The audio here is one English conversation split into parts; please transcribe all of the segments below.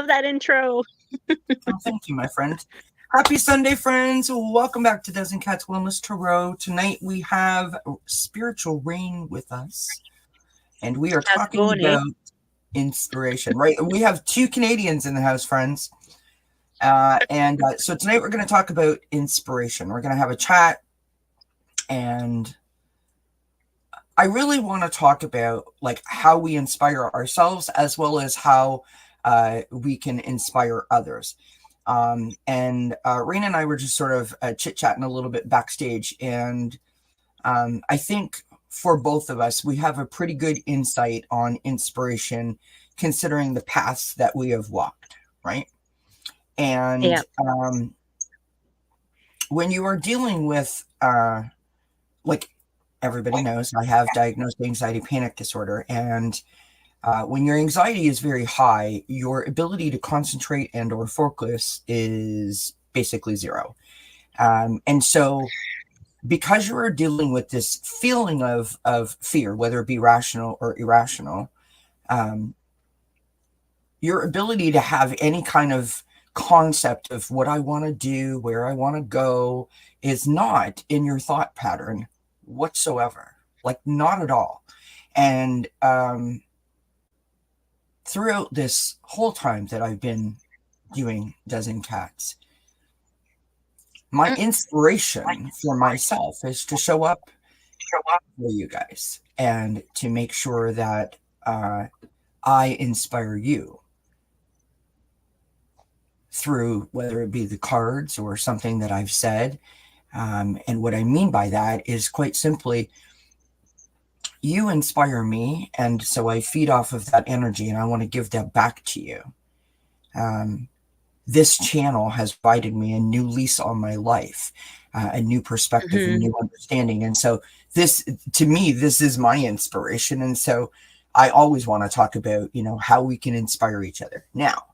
love that intro. Oh, thank you, my friend. Happy Sunday, friends. Welcome back to Dozen Cats Wellness Tarot. Tonight we have Spiritual Rain with us, and we are How's it talking going, about inspiration, right? We have two Canadians in the house, friends. So tonight we're going to talk about inspiration. We're going to have a chat, and I really want to talk about like how we inspire ourselves as well as how we can inspire others. Raina and I were just sort of chit-chatting a little bit backstage, and I think for both of us, we have a pretty good insight on inspiration considering the paths that we have walked, right? And Yeah. When you are dealing with, like everybody knows, I have diagnosed anxiety panic disorder, and when your anxiety is very high, your ability to concentrate and or focus is basically zero. And so because you are dealing with this feeling of fear, whether it be rational or irrational, your ability to have any kind of concept of what I want to do, where I want to go, is not in your thought pattern whatsoever. Like, not at all. And throughout this whole time that I've been doing Dozen Cats, my inspiration for myself is to show up for you guys and to make sure that I inspire you through whether it be the cards or something that I've said. And what I mean by that is quite simply, you inspire me, and so I feed off of that energy, and I want to give that back to you. This channel has provided me a new lease on my life, a new perspective, a new understanding. And so this, to me, this is my inspiration. And so I always want to talk about, how we can inspire each other. Now,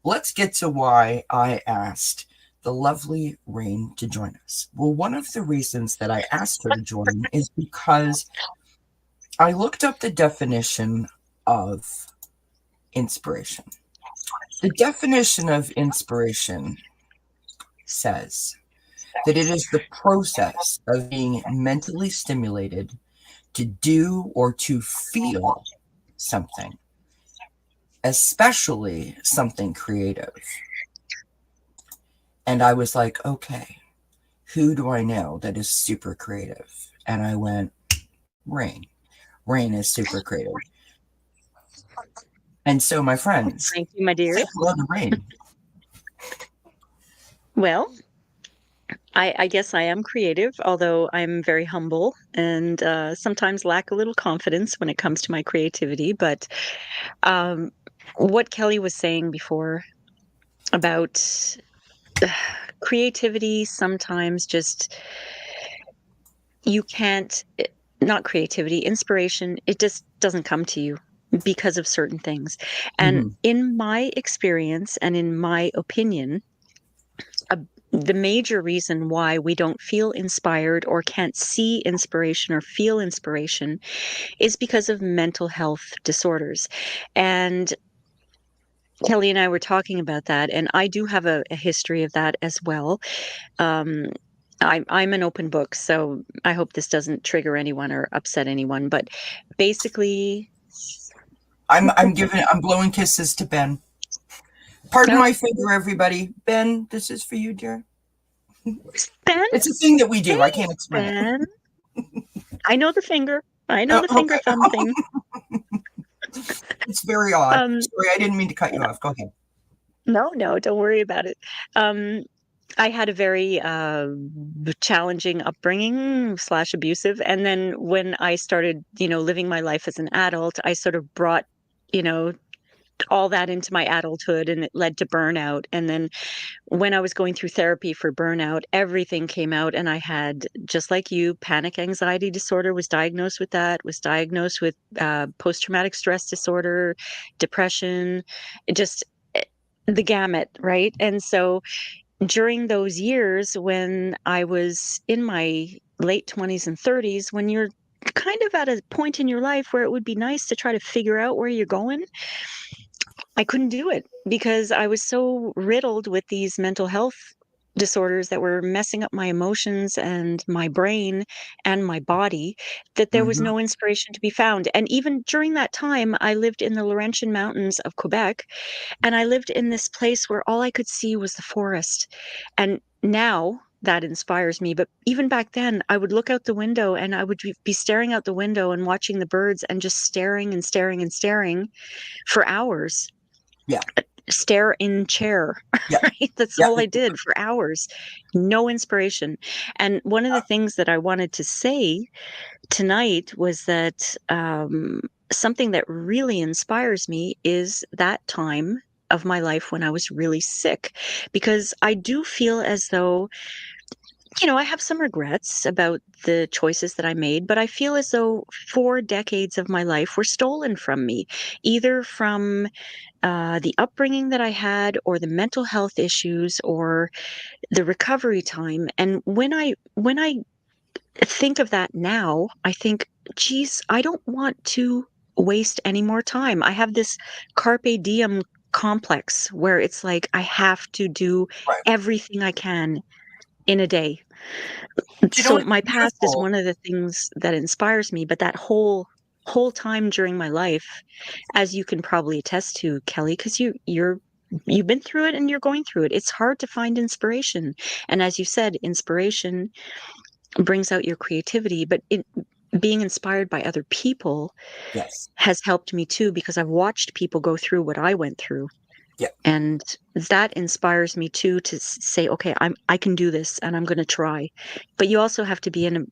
let's get to why I asked the lovely Rain to join us. Well, one of the reasons that I asked her to join is because I looked up the definition of inspiration. The definition of inspiration says that it is the process of being mentally stimulated to do or to feel something, especially something creative. And I was like, okay, who do I know that is super creative? And I went, Rain. Rain is super creative. And so, my friends, thank you, my dear. say hello to Rain. Well, I guess I am creative, although I'm very humble and sometimes lack a little confidence when it comes to my creativity. But what Kelly was saying before about creativity, sometimes just you can't, not creativity, inspiration, it just doesn't come to you because of certain things. And in my experience and in my opinion, the major reason why we don't feel inspired or can't see inspiration or feel inspiration is because of mental health disorders. And Kelly and I were talking about that, and I do have a history of that as well. I'm an open book, so I hope this doesn't trigger anyone or upset anyone. But basically, I'm blowing kisses to Ben. Pardon my finger, everybody. Ben, this is for you, dear. Ben, it's a thing that we do. I can't explain Ben. I know the finger. I know the finger thumb thing. It's very odd. Sorry, I didn't mean to cut you off. Go ahead. No, don't worry about it. I had a very challenging upbringing / abusive. And then when I started, living my life as an adult, I sort of brought, all that into my adulthood, and it led to burnout. And then when I was going through therapy for burnout, everything came out, and I had, just like you, panic anxiety disorder, was diagnosed with that, was diagnosed with post-traumatic stress disorder, depression, just the gamut, right? And so during those years when I was in my late 20s and 30s, when you're kind of at a point in your life where it would be nice to try to figure out where you're going, I couldn't do it because I was so riddled with these mental health disorders that were messing up my emotions and my brain and my body, that there was Hmm. no inspiration to be found. And even during that time, I lived in the Laurentian Mountains of Quebec, and I lived in this place where all I could see was the forest. And now that inspires me. But even back then, I would look out the window and I would be staring out the window and watching the birds and just staring and staring and staring for hours. Yeah. Stare in chair, Yeah. right? That's Yeah. all I did for hours. No inspiration. And one of the things that I wanted to say tonight was that something that really inspires me is that time of my life when I was really sick, because I do feel as though, I have some regrets about the choices that I made, but I feel as though 4 decades of my life were stolen from me, either from the upbringing that I had, or the mental health issues, or the recovery time. And when I think of that now, I think, geez, I don't want to waste any more time. I have this carpe diem complex where it's like I have to do Right. everything I can in a day. Do you know So what's my past is beautiful? one of the things that inspires me, but that whole time during my life, as you can probably attest to, Kelly, because you've been through it and you're going through it. It's hard to find inspiration. And as you said, inspiration brings out your creativity, but being inspired by other people Yes. has helped me too, because I've watched people go through what I went through. Yeah. And that inspires me too, to say, okay, I can do this and I'm going to try. But you also have to be in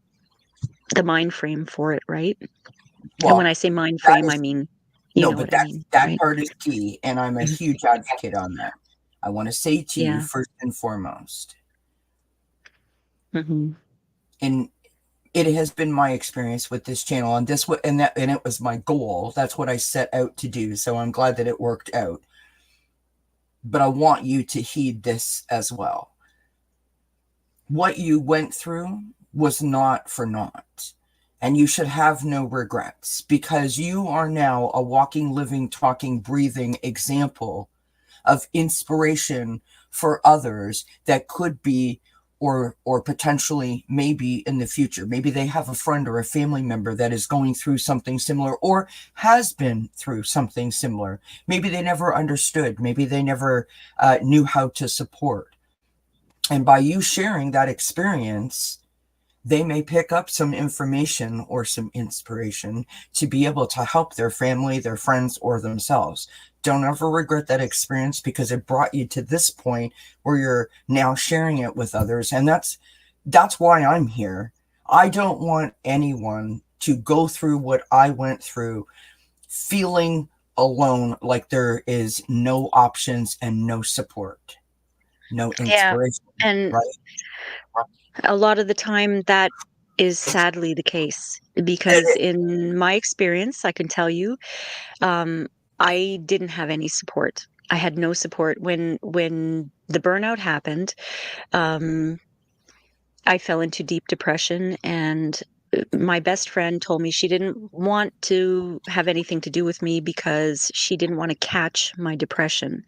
the mind frame for it, right? And when Well, I say mind that frame, I is mean, you no, know but what I that's mean, that right? part is key, and I'm a Mhm. huge advocate on that. I want to say to you Yeah. first and foremost, Hmm. and it has been my experience with this channel, and and it was my goal. That's what I set out to do. So I'm glad that it worked out. But I want you to heed this as well. What you went through was not for naught. And you should have no regrets, because you are now a walking, living, talking, breathing example of inspiration for others that could be, or potentially, maybe in the future, maybe they have a friend or a family member that is going through something similar, or has been through something similar. Maybe they never understood, maybe they never knew how to support. And by you sharing that experience, they may pick up some information or some inspiration to be able to help their family, their friends, or themselves. Don't ever regret that experience, because it brought you to this point where you're now sharing it with others. And that's why I'm here. I don't want anyone to go through what I went through, feeling alone, like there is no options and no support, no Yeah. inspiration, And right? a lot of the time, that is sadly the case, because in my experience, I can tell you, um, I didn't have any support. I had no support when the burnout happened. Um, I fell into deep depression, and my best friend told me she didn't want to have anything to do with me because she didn't want to catch my depression.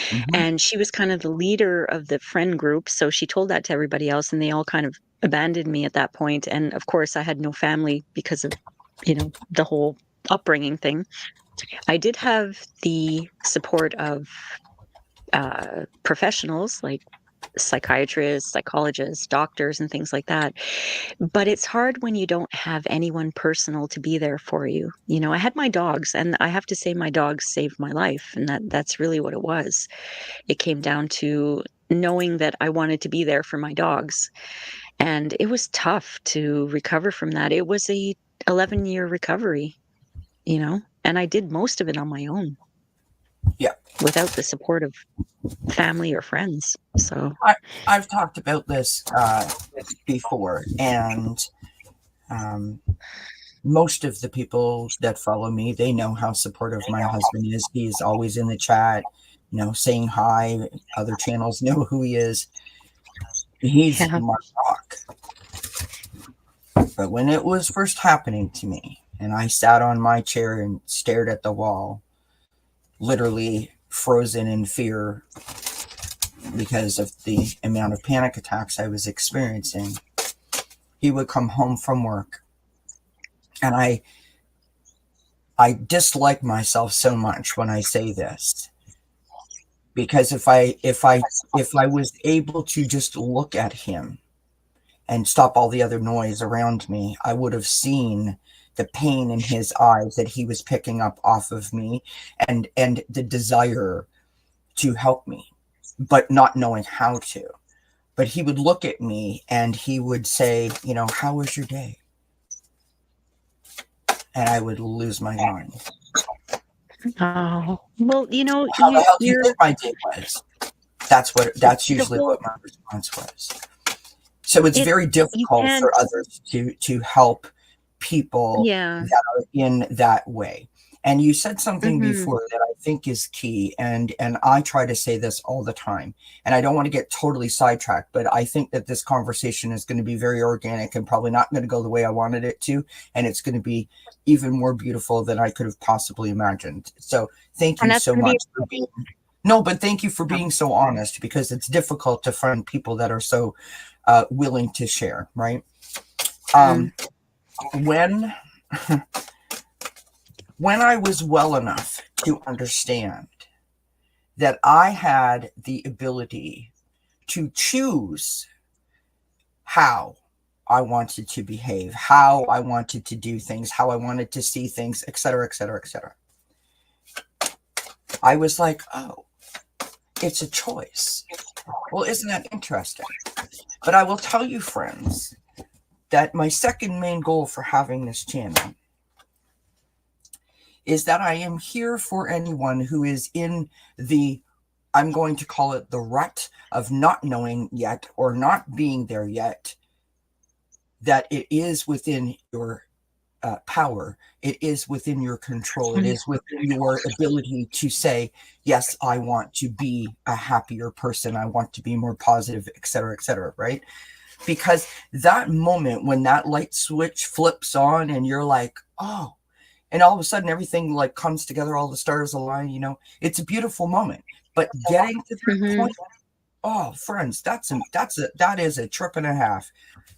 Mhm. And she was kind of the leader of the friend group, so she told that to everybody else, and they all kind of abandoned me at that point. And of course, I had no family because of, the whole upbringing thing. I did have the support of professionals like psychiatrists, psychologists, doctors, and things like that. But it's hard when you don't have anyone personal to be there for you. I had my dogs, and I have to say my dogs saved my life, and that's really what it was. It came down to knowing that I wanted to be there for my dogs, and it was tough to recover from that. It was a 11-year recovery, and I did most of it on my own Yeah. without the support of family or friends. So, I, I've talked about this before, and um, most of the people that follow me, they know how supportive my husband is. He is always in the chat, saying hi. Other channels know who he is. He's yeah. my rock. But when it was first happening to me, and I sat on my chair and stared at the wall, literally frozen in fear because of the amount of panic attacks I was experiencing, he would come home from work, and I dislike myself so much when I say this, because if I was able to just look at him and stop all the other noise around me, I would have seen the pain in his eyes that he was picking up off of me, and the desire to help me, but not knowing how to. But he would look at me and he would say, how was your day? And I would lose my mind. Oh, well, How the hell do you you're think my day was? That's usually what my response was. So it's very difficult for others to help people that are in that way. And you said something before that I think is key, and I try to say this all the time, and I don't want to get totally sidetracked, but I think that this conversation is going to be very organic and probably not going to go the way I wanted it to, and it's going to be even more beautiful than I could have possibly imagined. So thank you so much for being thank you for being so honest, because it's difficult to find people that are so willing to share, right? When I was well enough to understand that I had the ability to choose how I wanted to behave, how I wanted to do things, how I wanted to see things, et cetera, et cetera, et cetera, I was like, oh, it's a choice. Well, isn't that interesting? But I will tell you, friends, that my second main goal for having this channel is that I am here for anyone who is in I'm going to call it the rut of not knowing yet or not being there yet, that it is within your power. It is within your control. It is within your ability to say, yes, I want to be a happier person. I want to be more positive, et cetera, right? Because that moment when that light switch flips on and you're like, oh, and all of a sudden everything like comes together, all the stars align, it's a beautiful moment. But getting to that point, oh, friends, that is a trip and a half.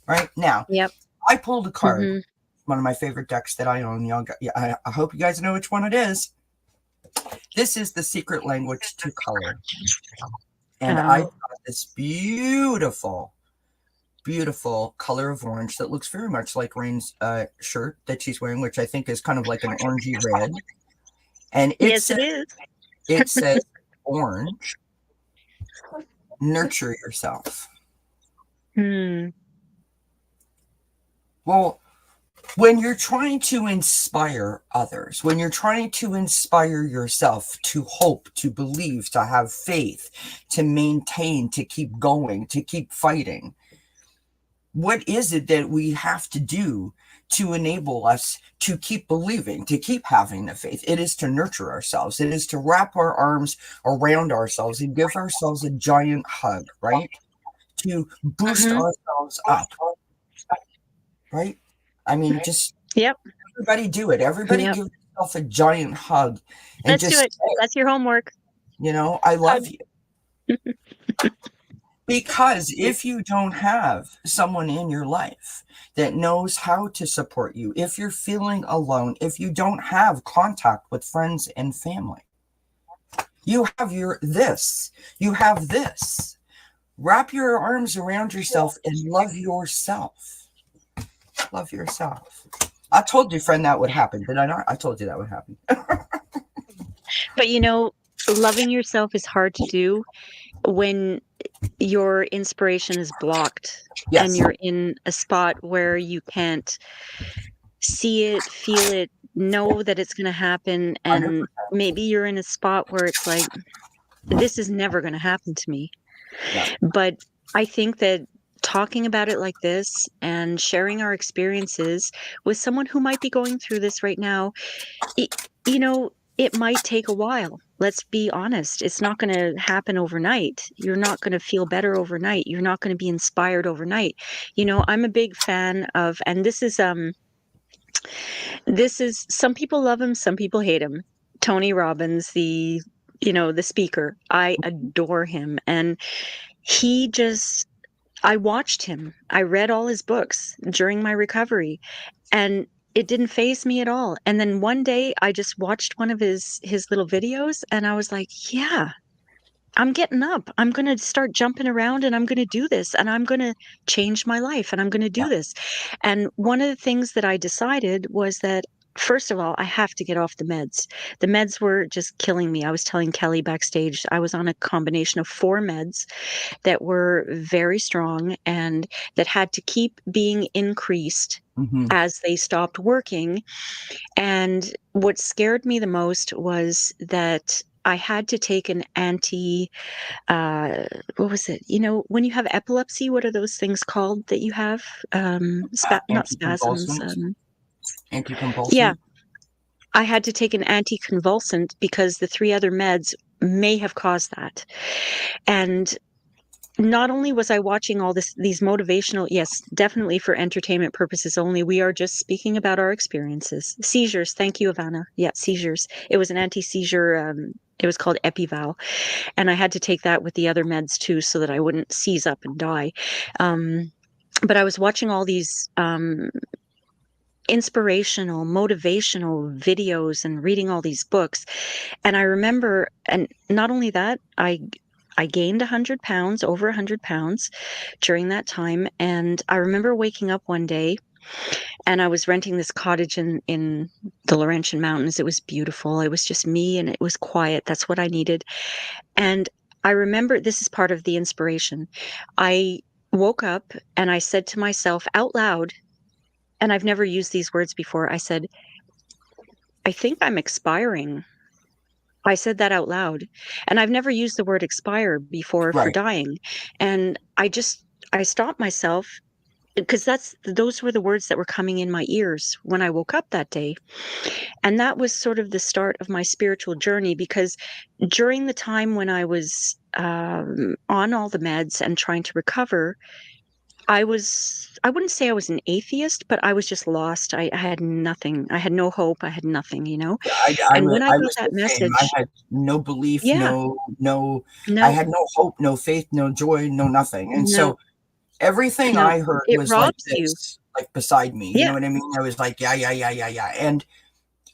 Right now, I pulled a card, one of my favorite decks that I own. I hope you guys know which one it is. This is the secret language to color, and I got this beautiful color of orange that looks very much like Rain's shirt that she's wearing, which I think is kind of like an orangey red. And it says orange, nurture yourself. Well, when you're trying to inspire others, when you're trying to inspire yourself to hope, to believe, to have faith, to maintain, to keep going, to keep fighting, what is it that we have to do to enable us to keep believing, to keep having the faith? It is to nurture ourselves. It is to wrap our arms around ourselves and give ourselves a giant hug, right? To boost ourselves up, right? I mean, just everybody do it. Everybody give yourself a giant hug. And Let's do it. That's your homework. I love you. Because if you don't have someone in your life that knows how to support you, if you're feeling alone, if you don't have contact with friends and family, you have this. Wrap your arms around yourself and love yourself. Love yourself. I told you, friend, that would happen. Did I not? I told you that would happen. But loving yourself is hard to do when your inspiration is blocked and you're in a spot where you can't see it, feel it, know that it's going to happen. And 100%. Maybe you're in a spot where it's like, this is never going to happen to me. Yeah. But I think that talking about it like this and sharing our experiences with someone who might be going through this right now, it might take a while. Let's be honest. It's not going to happen overnight. You're not going to feel better overnight. You're not going to be inspired overnight. I'm a big fan of, and this is some people love him, some people hate him. Tony Robbins, the the speaker. I adore him. And he just, I watched him. I read all his books during my recovery, and it didn't faze me at all. And then one day I just watched one of his little videos, and I was like, yeah, I'm getting up. I'm going to start jumping around, and I'm going to do this, and I'm going to change my life, and I'm going to Yeah. do this. And one of the things that I decided was that, first of all, I have to get off the meds. The meds were just killing me. I was telling Kelly backstage, I was on a combination of 4 meds that were very strong and that had to keep being increased Mm-hmm. as they stopped working. And what scared me the most was that I had to take an what was it? When you have epilepsy, what are those things called that you have? Not spasms. Anticonvulsant. Yeah, Anticonvulsant. I had to take an anticonvulsant because the 3 other meds may have caused that. And not only was I watching all these motivational, yes, definitely for entertainment purposes only. We are just speaking about our experiences. Seizures. Thank you, Ivana. Yeah, seizures. It was an anti-seizure. It was called Epival, and I had to take that with the other meds too, so that I wouldn't seize up and die. But I was watching all these inspirational, motivational videos and reading all these books, and I remember, and not only that, I gained 100 pounds, over 100 pounds during that time. And I remember waking up one day, and I was renting this cottage in the Laurentian Mountains. It was beautiful. It was just me, and it was quiet. That's what I needed. And I remember, this is part of the inspiration. I woke up and I said to myself out loud, and I've never used these words before. I said, I think I'm expiring. I said that out loud, and I've never used the word expire before for Right. dying. And I stopped myself, because those were the words that were coming in my ears when I woke up that day. And that was sort of the start of my spiritual journey, because during the time when I was on all the meds and trying to recover, I wouldn't say I was an atheist, but I was just lost. I had nothing. I had no hope. I had nothing, you know? Yeah, And when I I got was that the same. I message, had no belief, yeah, I no, had no hope, no faith, no joy, no nothing. And no, so everything no, I heard it was like robs you. this, like beside me. You Yeah. know what I mean? I was like, yeah, yeah, yeah, yeah, yeah. And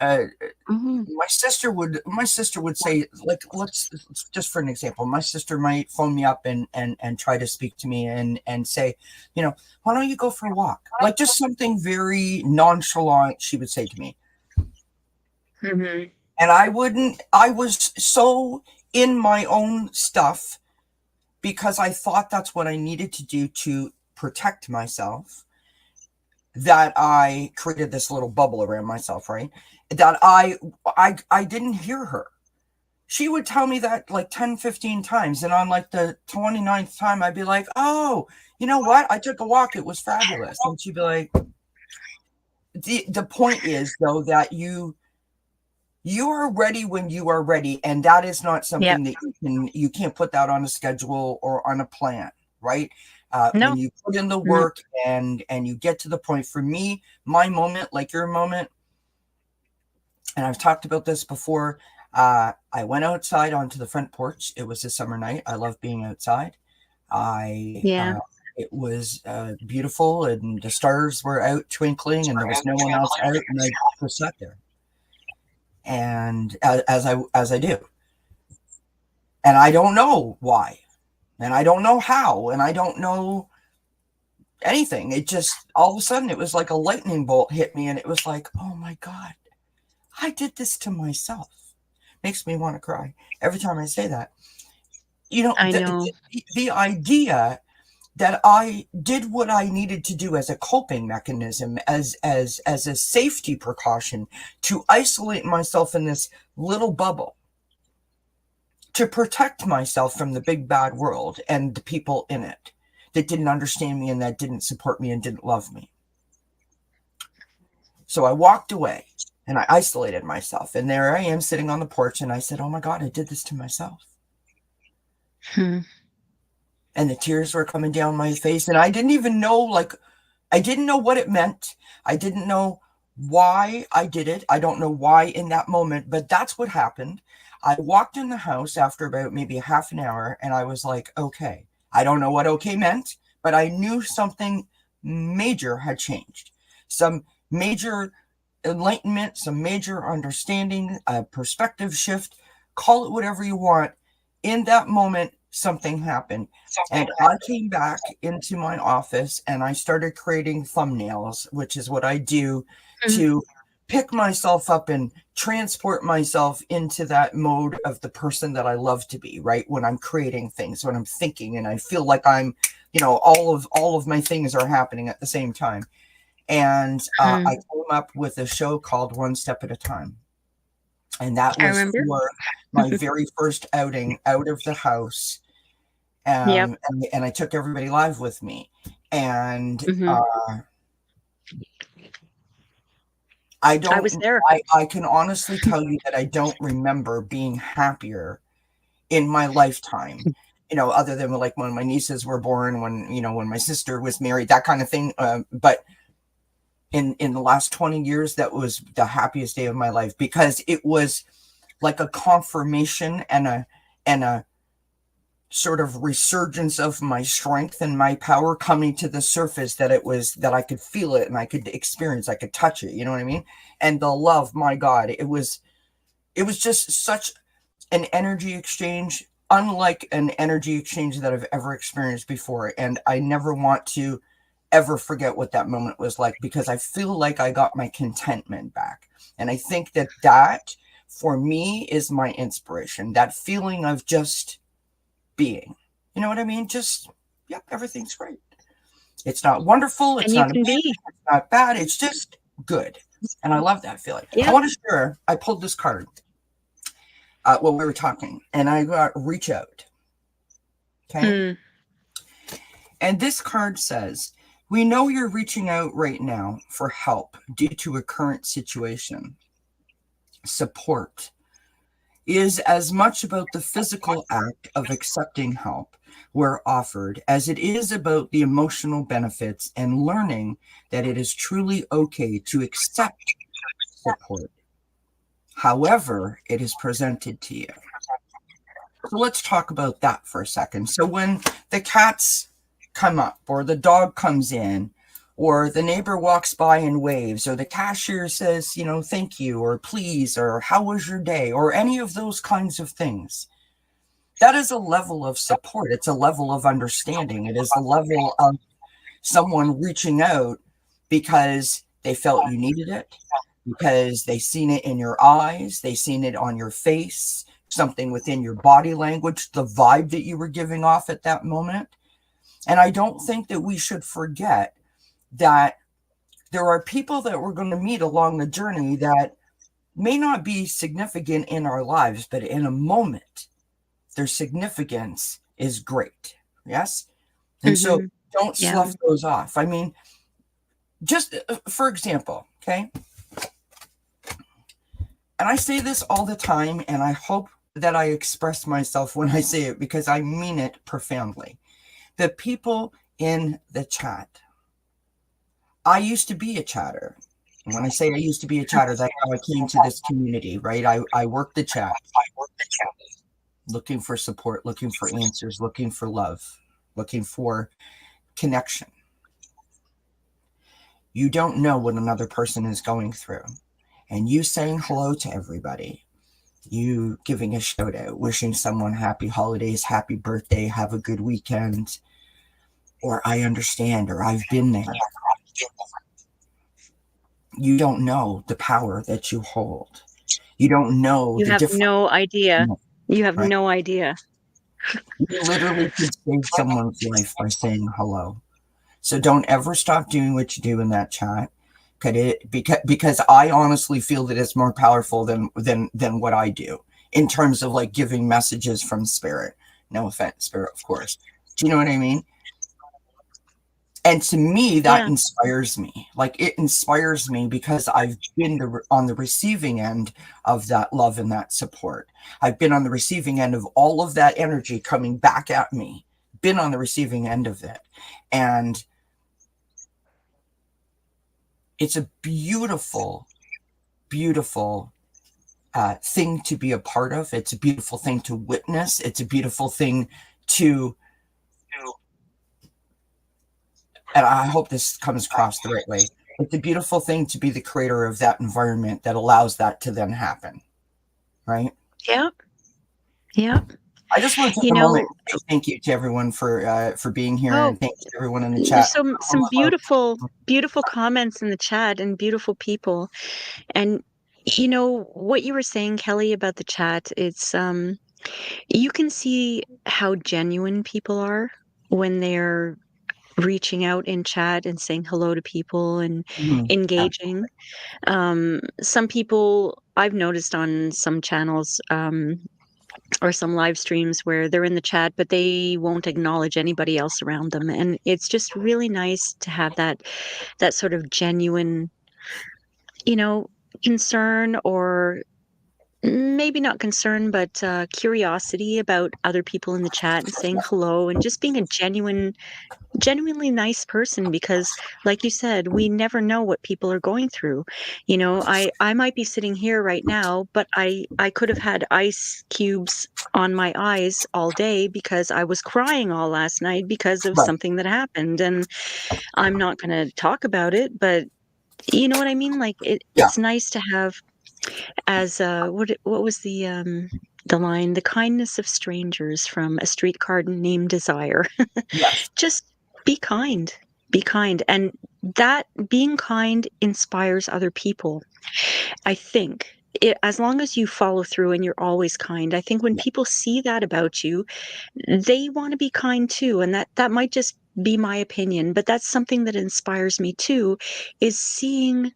uh, Mhm. my sister would say, like, let's just for an example, my sister might phone me up and try to speak to me and say, why don't you go for a walk? Like just something very nonchalant, she would say to me. Mhm. And I was so in my own stuff because I thought that's what I needed to do to protect myself, that I created this little bubble around myself, right? That I didn't hear her. She would tell me that like 10, 15 times. And on like the 29th time, I'd be like, oh, you know what? I took a walk. It was fabulous. And she'd be like, the point is though, that you are ready when you are ready, and that is not Yep. something that you can't put that on a schedule or on a plan, right? When No. you put in the No. work and you get to the point. For me, my moment, like your moment, and I've talked about this before, I went outside onto the front porch. It was a summer night. I love being outside. I Yeah. It was beautiful, and the stars were out twinkling, and there was no one else out, and I just sat there, and as I do, and I don't know why, and I don't know how, and I don't know anything. It just all of a sudden it was like a lightning bolt hit me, and it was like, oh my God, I did this to myself. Makes me want to cry every time I say that. I know. The idea that I did what I needed to do as a coping mechanism, as a safety precaution, to isolate myself in this little bubble, to protect myself from the big bad world and the people in it that didn't understand me and that didn't support me and didn't love me. So I walked away and I isolated myself, and there I am sitting on the porch, and I said, oh my God, I did this to myself. Hmm. And the tears were coming down my face, and I didn't even know, I didn't know what it meant. I didn't know why I did it. I don't know why in that moment, but that's what happened. I walked in the house after about maybe a half an hour, and I was like, okay. I don't know what okay meant, but I knew something major had changed. Some major enlightenment, some major understanding, a perspective shift, call it whatever you want. In that moment, something happened. And I came back into my office and I started creating thumbnails, which is what I do to pick myself up and transport myself into that mode of the person that I love to be, right? When I'm creating things, when I'm thinking and I feel like I'm, all of my things are happening at the same time. And I came up with a show called One Step at a Time. And that I was remember. for my very first outing out of the house. Yep. And I took everybody live with me. And I was there. I can honestly tell you that I don't remember being happier in my lifetime, other than like when my nieces were born, when my sister was married, that kind of thing. But in the last 20 years, that was the happiest day of my life, because it was like a confirmation and a sort of resurgence of my strength and my power coming to the surface, that I could feel it and I could experience, I could touch it. You know what I mean? And the love, my God, it was just such an energy exchange, unlike an energy exchange that I've ever experienced before. And I never want to ever forget what that moment was like, because I feel like I got my contentment back. And I think that for me is my inspiration, that feeling of just being, you know what I mean? Just, yep, everything's great. It's not wonderful. It's not amazing, it's not bad. It's just good. And I love that feeling. Yeah. I want to share, I pulled this card while we were talking, and I got reach out. Okay. And this card says, we know you're reaching out right now for help due to a current situation. Support is as much about the physical act of accepting help where offered as it is about the emotional benefits and learning that it is truly okay to accept support, however it is presented to you. So let's talk about that for a second. So when the cats come up, or the dog comes in, or the neighbor walks by and waves, or the cashier says, thank you, or please, or how was your day, or any of those kinds of things, that is a level of support. It's a level of understanding. It is a level of someone reaching out because they felt you needed it, because they seen it in your eyes, they seen it on your face, something within your body language, the vibe that you were giving off at that moment. And I don't think that we should forget that there are people that we're going to meet along the journey that may not be significant in our lives, but in a moment, their significance is great. Yes? And so don't slough those off. I mean, just for example, okay? And I say this all the time, and I hope that I express myself when I say it, because I mean it profoundly. The people in the chat. I used to be a chatter. And when I say I used to be a chatter, that's how I came to this community, right? I worked the chat. Looking for support, looking for answers, looking for love, looking for connection. You don't know what another person is going through. And you saying hello to everybody, you giving a shout out, wishing someone happy holidays, happy birthday, have a good weekend, or I understand, or I've been there. You don't know the power that you hold. You don't know the difference. You have no idea. You have no idea. You literally could save someone's life by saying hello. So don't ever stop doing what you do in that chat. Because I honestly feel that it's more powerful than what I do in terms of like giving messages from spirit. No offense, spirit, of course. Do you know what I mean? And to me, that inspires me. Like, it inspires me because I've been on the receiving end of that love and that support. I've been on the receiving end of all of that energy coming back at me. Been on the receiving end of it. And it's a beautiful, beautiful thing to be a part of. It's a beautiful thing to witness. It's a beautiful thing to, and I hope this comes across the right way. It's a beautiful thing to be the creator of that environment that allows that to then happen. Right? Yeah. Yeah. I just want to take You a moment know, to say thank you to everyone for being here, oh, and thank you to everyone in the there's chat. some beautiful comments in the chat and beautiful people. And you know what you were saying, Kelly, about the chat, it's you can see how genuine people are when they're reaching out in chat and saying hello to people and Mhm. engaging. Some people I've noticed on some channels, or some live streams where they're in the chat, but they won't acknowledge anybody else around them. And it's just really nice to have that sort of genuine, you know, concern, or maybe not concern, but curiosity about other people in the chat and saying hello and just being a genuinely nice person, because like you said, we never know what people are going through. You know, I might be sitting here right now, but I could have had ice cubes on my eyes all day because I was crying all last night because of Right. something that happened, and I'm not going to talk about it, but you know what I mean? Like Yeah. it's nice to have, as what was the line, the kindness of strangers from A Streetcar Named Desire. Yes. Just be kind. Be kind. And that being kind inspires other people. I think as long as you follow through and you're always kind, I think when Yeah. people see that about you, they want to be kind too. And that might just be my opinion, but that's something that inspires me too, is seeing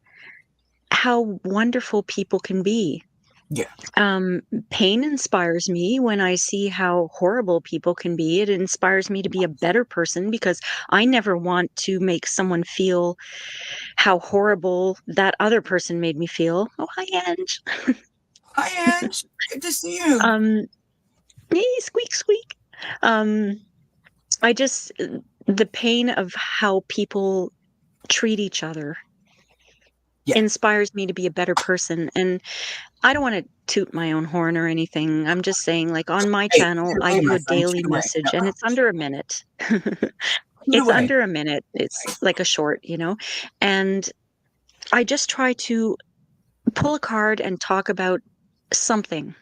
how wonderful people can be. Yeah. um, Pain inspires me when I see how horrible people can be. It inspires me to be a better person because I never want to make someone feel how horrible that other person made me feel. Oh, hi, Ange. Hi, Ange. Good to see you. Um, Hey, squeak, squeak. Um, I just, the pain of how people treat each other Yeah. inspires me to be a better person. And I don't want to toot my own horn or anything. I'm just saying, like on my Hey, channel, shoot I away, do my a friend. daily Shoot away. No, message and it's under a minute. shoot It's away. under a minute. It's like a short, you know? And I just try to pull a card and talk about something,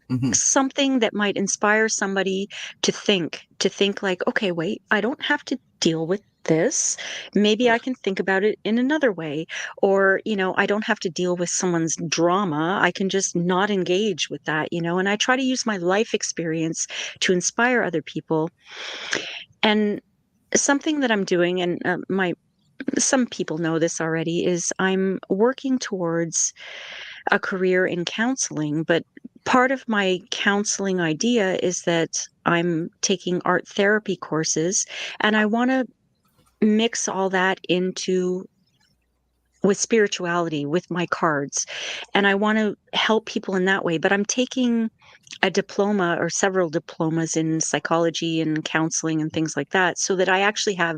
Mm-hmm. something that might inspire somebody to think like, okay, wait, I don't have to deal with this. Maybe I can think about it in another way. Or, you know, I don't have to deal with someone's drama. I can just not engage with that, you know? And I try to use my life experience to inspire other people. And something that I'm doing, and my some people know this already, is I'm working towards a career in counseling, but part of my counseling idea is that I'm taking art therapy courses, and I want to mix all that into with spirituality with my cards, and I want to help people in that way. But I'm taking a diploma or several diplomas in psychology and counseling and things like that, so that I actually have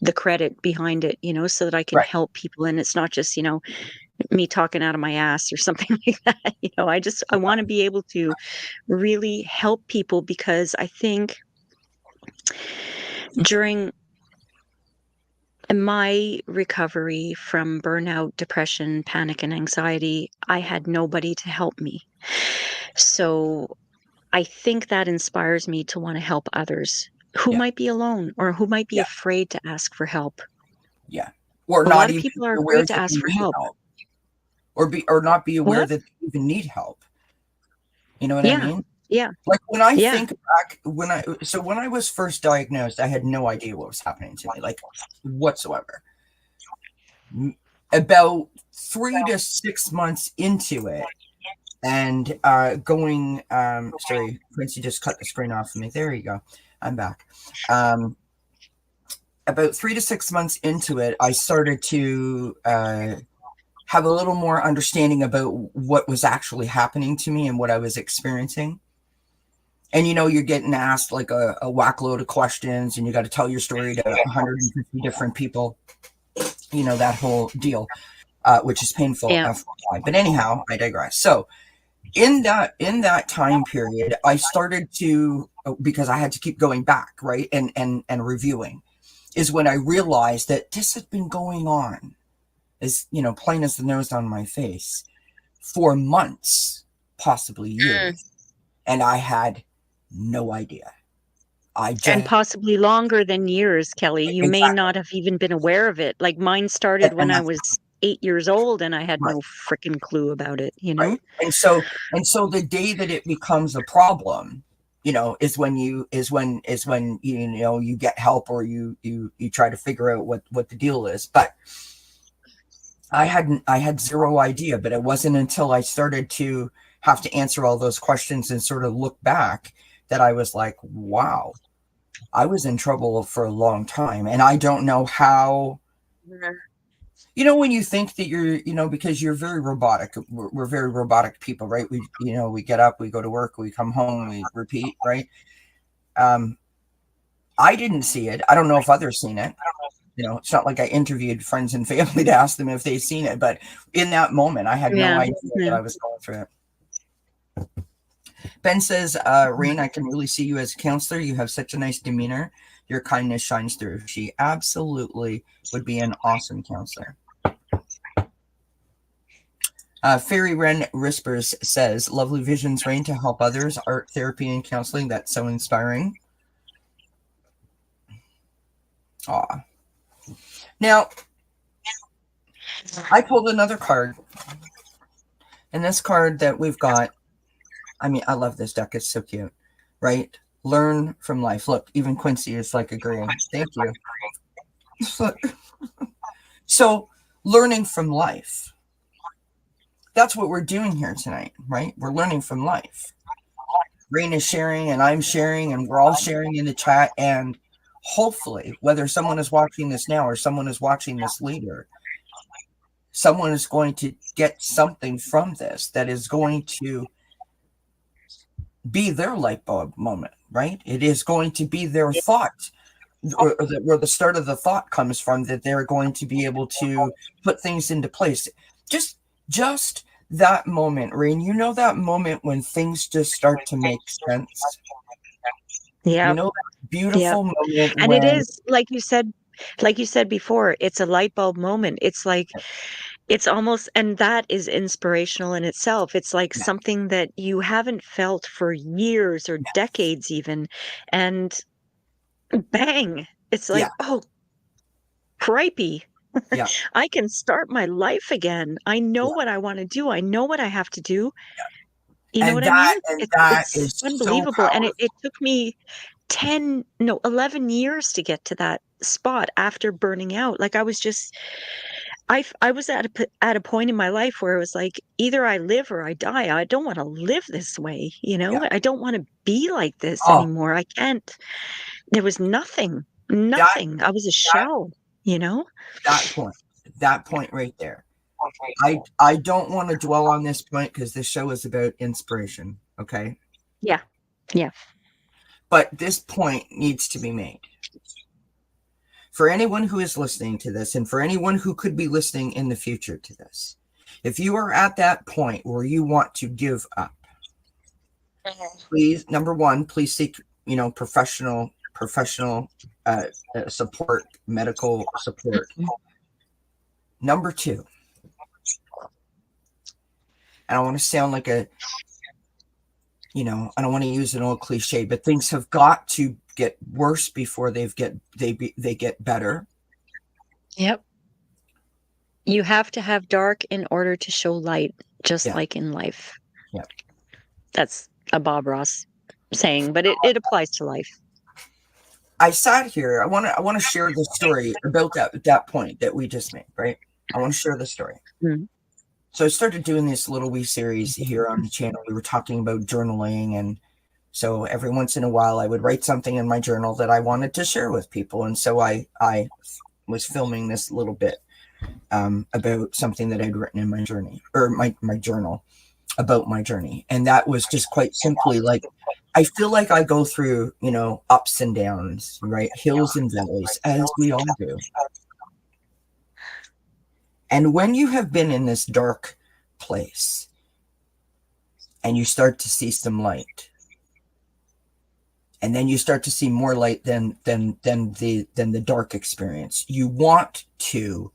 the credit behind it, you know, so that I can Right. help people. And it's not just, you know, me talking out of my ass or something like that. You know, I want to be able to really help people, because I think during my recovery from burnout, depression, panic, and anxiety, I had nobody to help me. So I think that inspires me to want to help others who Yeah. might be alone or who might be Yeah. afraid to ask for help. Yeah. Or A lot not of even people be are aware afraid to that ask they for need help. help, or not be aware What? that they even need help. You know what I Yeah. mean? Yeah. Like when I Yeah. think back, when I was first diagnosed, I had no idea what was happening to me, like whatsoever. About 3 to 6 months into it, and going, sorry, Quincy just cut the screen off for me. There you go. I'm back. About 3 to 6 months into it, I started to have a little more understanding about what was actually happening to me and what I was experiencing. And you're getting asked like a whack load of questions, and you got to tell your story to 150 different people, that whole deal, which is painful. Yeah. FYI. But anyhow, I digress. So in that time period, I started to, because I had to keep going back, right, and reviewing, is when I realized that this had been going on, as plain as the nose on my face, for months, possibly Mm. years, and I had no idea. I And just possibly longer than years, Kelly. You may exactly, not have even been aware of it. Like mine started when and I that's was 8 years old and I had right, no freaking clue about it, you know? right. And so the day that it becomes a problem, is when you get help, or you try to figure out what the deal is. But I had zero idea. But it wasn't until I started to have to answer all those questions and sort of look back that I was like, wow, I was in trouble for a long time. And I don't know how. Mhm. When you think that because you're very robotic, we're very robotic people, right? We get up, we go to work, we come home, we repeat, right? um I didn't see it. I don't know if others seen it. It's not like I interviewed friends and family to ask them if they've seen it, but in that moment I had no Yeah. idea that Yeah. I was going through it. Ben says, Rain, I can really see you as a counselor. You have such a nice demeanor. Your kindness shines through. She absolutely would be an awesome counselor. Fairy Wren Whispers says, lovely visions, Rain, to help others, art therapy and counseling. That's so inspiring. Aw. Now, I pulled another card. And this card that we've got, I mean, I love this deck. It's so cute, right? Learn from life. Look, even Quincy is like agreeing. Thank you. So, learning from life. That's what we're doing here tonight, right? We're learning from life. Rain is sharing, and I'm sharing, and we're all sharing in the chat. And hopefully, whether someone is watching this now or someone is watching this later, someone is going to get something from this that is going to be their light bulb moment, right? It is going to be their thought, or where the start of the thought comes from, that they're going to be able to put things into place. Just that moment, Rain. That moment when things just start to make sense. Yep. That Yep. beautiful moment And it when, is like you said before, it's a light bulb moment. It's like it's almost, and that is inspirational in itself. It's like yeah, something that you haven't felt for years or decades even, and bang, it's yeah, like, "Oh, cripey, yeah, I can start my life again. I know yeah. what I wanna do. I know what I have to do." You know And what I mean? that It's is so unbelievable, and powerful. it took me 10, no, 11 years to get to that spot after burning out. Like, I was just I was at a point in my life where it was like, either I live or I die. I don't wanna live this way, you Yeah. know? I don't wanna be like this Oh, anymore. I can't. There was nothing, that nothing. I was a that shell, you know? that point, that point right there. I don't want to dwell on this point because this show is about inspiration, okay? Yeah. Yeah. But this point needs to be made. For anyone who is listening to this, and for anyone who could be listening in the future to this, if you are at that point where you want to give up, please, number one, please seek, professional support, medical support. Mhm. Number two, and I want to sound like I don't want to use an old cliche, but things have got to get worse before they get better. Yep. You have to have dark in order to show light, just Yeah, like in life. yeah. That's a Bob Ross saying, but it applies to life. I sat here. I want to share the story about that point that we just made. Right. I want to share the story. Mm. So I started doing this little wee series here on the channel. We were talking about journaling, and so every once in a while I would write something in my journal that I wanted to share with people. And so I was filming this little bit about something that I'd written in my journey, or my journal, about my journey. And that was just quite simply like, I feel like I go through, ups and downs, right? Hills and valleys, as we all do. And when you have been in this dark place, and you start to see some light. And then you start to see more light than the dark experience. You want to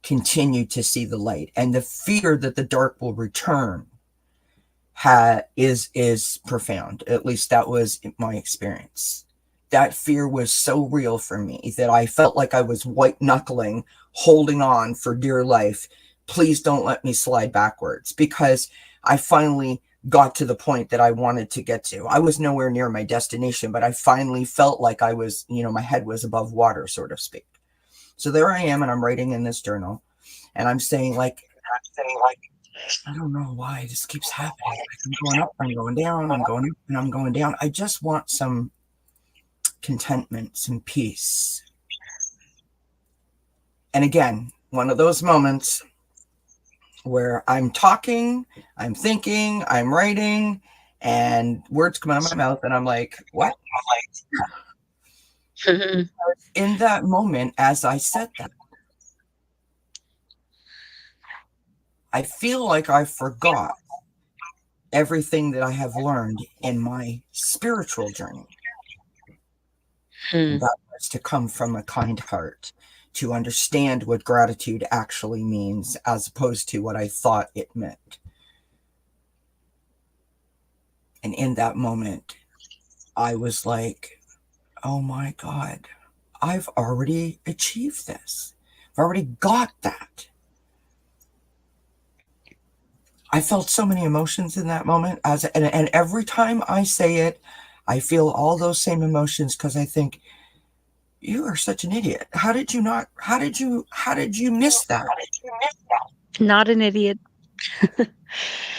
continue to see the light, and the fear that the dark will return is profound. At least that was my experience. That fear was so real for me that I felt like I was white knuckling, holding on for dear life. Please don't let me slide backwards, because I finally got to the point that I wanted to get to. I was nowhere near my destination, but I finally felt like I was, my head was above water, so to speak. So there I am, and I'm writing in this journal, and I'm saying like, I don't know why this keeps happening. Like, I'm going up, I'm going down, I'm going up, and I'm going down. I just want some contentment, some peace. And again, one of those moments where I'm talking, I'm thinking, I'm writing, and words come out of my mouth, and I'm like, what? In that moment, as I said that, I feel like I forgot everything that I have learned in my spiritual journey. That was to come from a kind heart, to understand what gratitude actually means, as opposed to what I thought it meant. And in that moment, I was like, oh my God, I've already achieved this. I've already got that. I felt so many emotions in that moment, and every time I say it, I feel all those same emotions, because I think, you are such an idiot. How did you miss that? Not an idiot.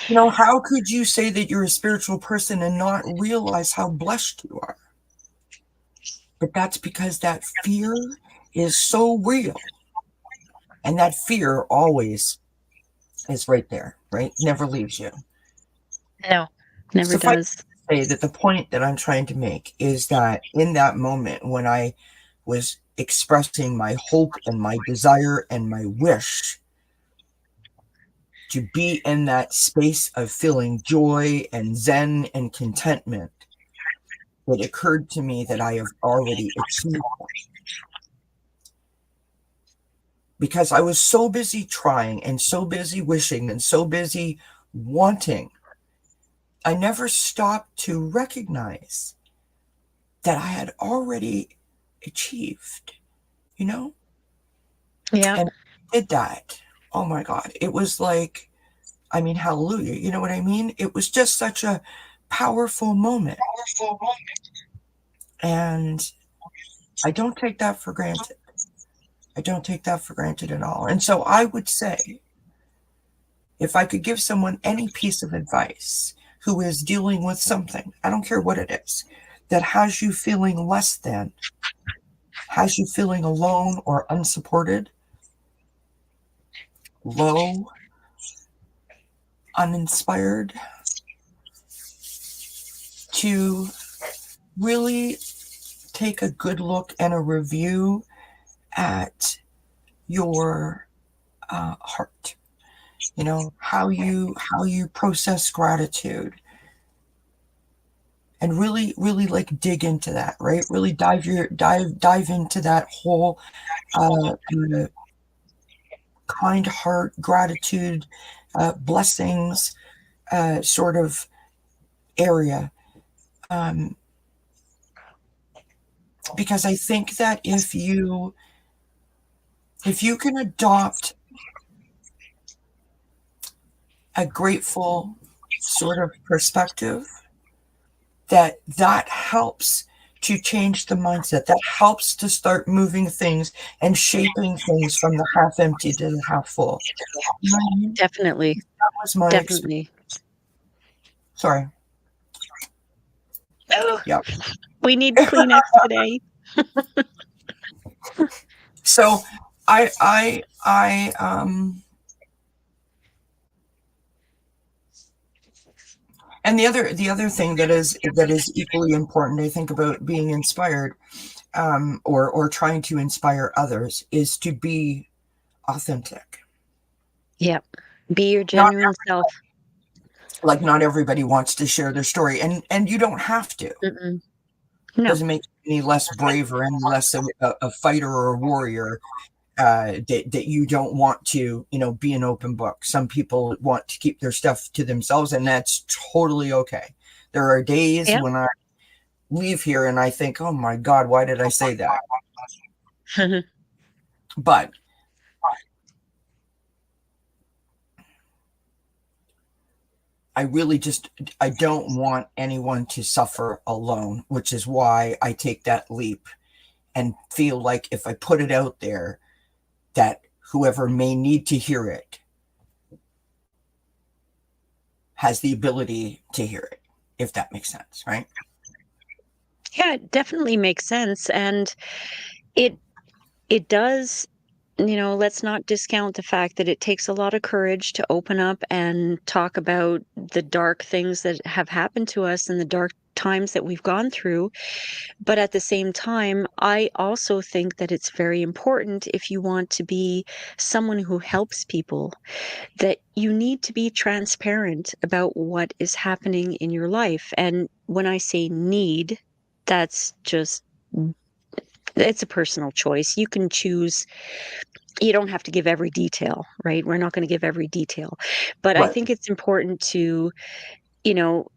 How could you say that you're a spiritual person and not realize how blessed you are? But that's because that fear is so real. And that fear always is right there, right? Never leaves you. No, never does. Say that the point that I'm trying to make is that in that moment, when I was expressing my hope and my desire and my wish to be in that space of feeling joy and zen and contentment, it occurred to me that I have already achieved that. Because I was so busy trying and so busy wishing and so busy wanting, I never stopped to recognize that I had already achieved, Yeah. And I did that. Oh my God. It was like, hallelujah. You know what I mean? It was just such a powerful moment. And I don't take that for granted. I don't take that for granted at all. And so I would say, if I could give someone any piece of advice who is dealing with something, I don't care what it is, that has you feeling less than, has you feeling alone or unsupported, low, uninspired, to really take a good look and a review at your heart. How you process gratitude, and really like dig into that, right? Really dive into that whole kind heart, gratitude, blessings sort of area. Because I think that if you can adopt a grateful sort of perspective, that helps to change the mindset, that helps to start moving things and shaping things from the half empty to the half full. You know what I mean? Definitely. That was my Definitely. Sorry. Oh, Yep. we need Kleenex today. So I and the other thing that is equally important, I think, about being inspired, or trying to inspire others, is to be authentic. Yep. Be your genuine self. Like not everybody wants to share their story, and you don't have to. Mm-mm. No. Doesn't make you any less brave or any less a fighter or a warrior. That you don't want to, be an open book. Some people want to keep their stuff to themselves, and that's totally okay. There are days Yeah. when I leave here and I think, oh my God, why did I say that? But I don't want anyone to suffer alone, which is why I take that leap and feel like if I put it out there, that whoever may need to hear it has the ability to hear it, if that makes sense, right? Yeah, it definitely makes sense. And it it does, let's not discount the fact that it takes a lot of courage to open up and talk about the dark things that have happened to us and the dark times that we've gone through. But at the same time, I also think that it's very important, if you want to be someone who helps people, that you need to be transparent about what is happening in your life. And when I say need, that's just, it's a personal choice. You can choose, you don't have to give every detail, right? We're not going to give every detail. But I Right. think it's important to, you know,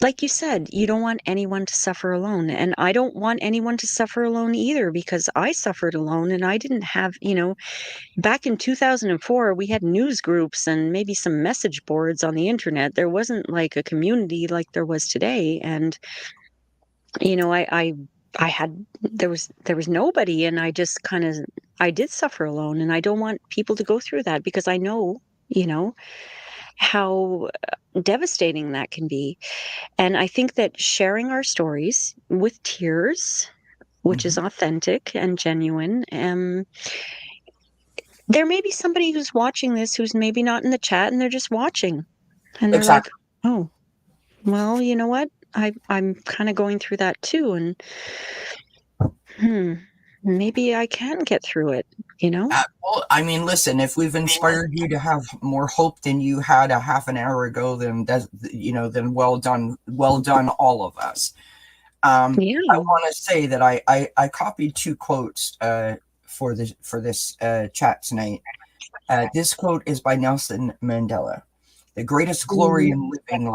like you said, you don't want anyone to suffer alone. And I don't want anyone to suffer alone either, because I suffered alone and I didn't have, back in 2004, we had news groups and maybe some message boards on the internet. There wasn't like a community like there was today. And, I had, there was nobody, and I just kind of, I did suffer alone, and I don't want people to go through that, because I know, how devastating that can be. And I think that sharing our stories with tears, which is Mm-hmm. authentic and genuine, there may be somebody who's watching this who's maybe not in the chat, and they're just watching, and they're like, Exactly. "Oh, well, you know what? I'm kind of going through that too, and hmm, maybe I can get through it, you know?" Well, I mean, listen, if we've inspired you to have more hope than you had a half an hour ago, then that's, then well done, all of us. I Yeah. want to say that I copied two quotes for this chat tonight. This quote is by Nelson Mandela. The greatest glory Mm, in living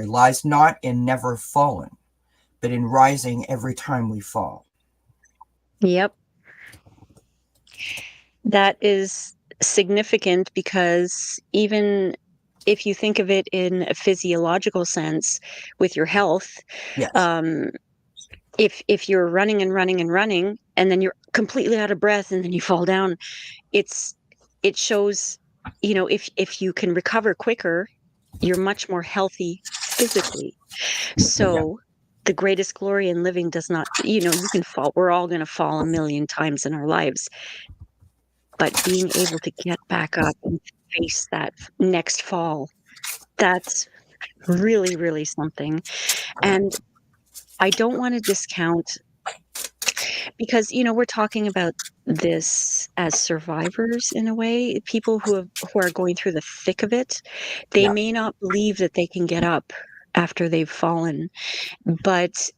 lies not in never falling, but in rising every time we fall. yep. That is significant, because even if you think of it in a physiological sense with your health, Yes. um, if you're running and running and running, and then you're completely out of breath and then you fall down, it's it shows, if you can recover quicker, you're much more healthy physically. Yeah. So the greatest glory in living does not, you can fall. We're all going to fall a million times in our lives, but being able to get back up and face that next fall, that's really, really something. And I don't want to discount, because we're talking about this as survivors in a way, people who are going through the thick of it. They Yeah. may not believe that they can get up after they've fallen, but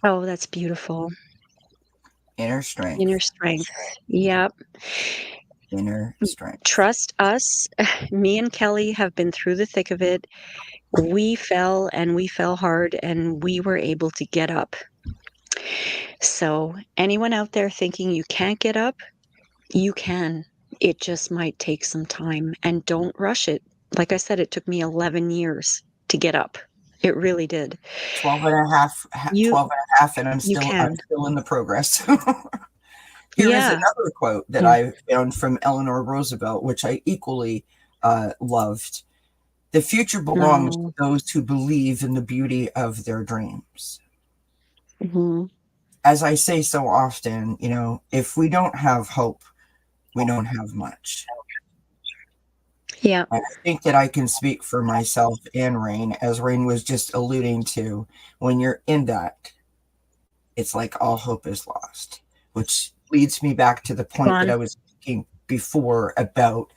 oh, that's beautiful. Inner Inner strength. strength. Yep. Inner strength. Trust us. Me and Kelly have been through the thick of it. We fell, and we fell hard, and we were able to get up. So, anyone out there thinking you can't get up, you can. It just might take some time, and don't rush it. Like I said, it took me 11 years to get up. It really did. 12 and a half, You 12 and a half, and I'm you still I'm can. still in the progress. Here is Yeah. another quote that Mm. I found from Eleanor Roosevelt, which I equally loved. The future belongs to Oh. those who believe in the beauty of their dreams. Mhm. As I say so often, if we don't have hope, we don't have much. Yeah. And I think that I can speak for myself and Rain, as Rain was just alluding to. When you're in that, it's like all hope is lost, which leads me back to the Go point that on. I was making before about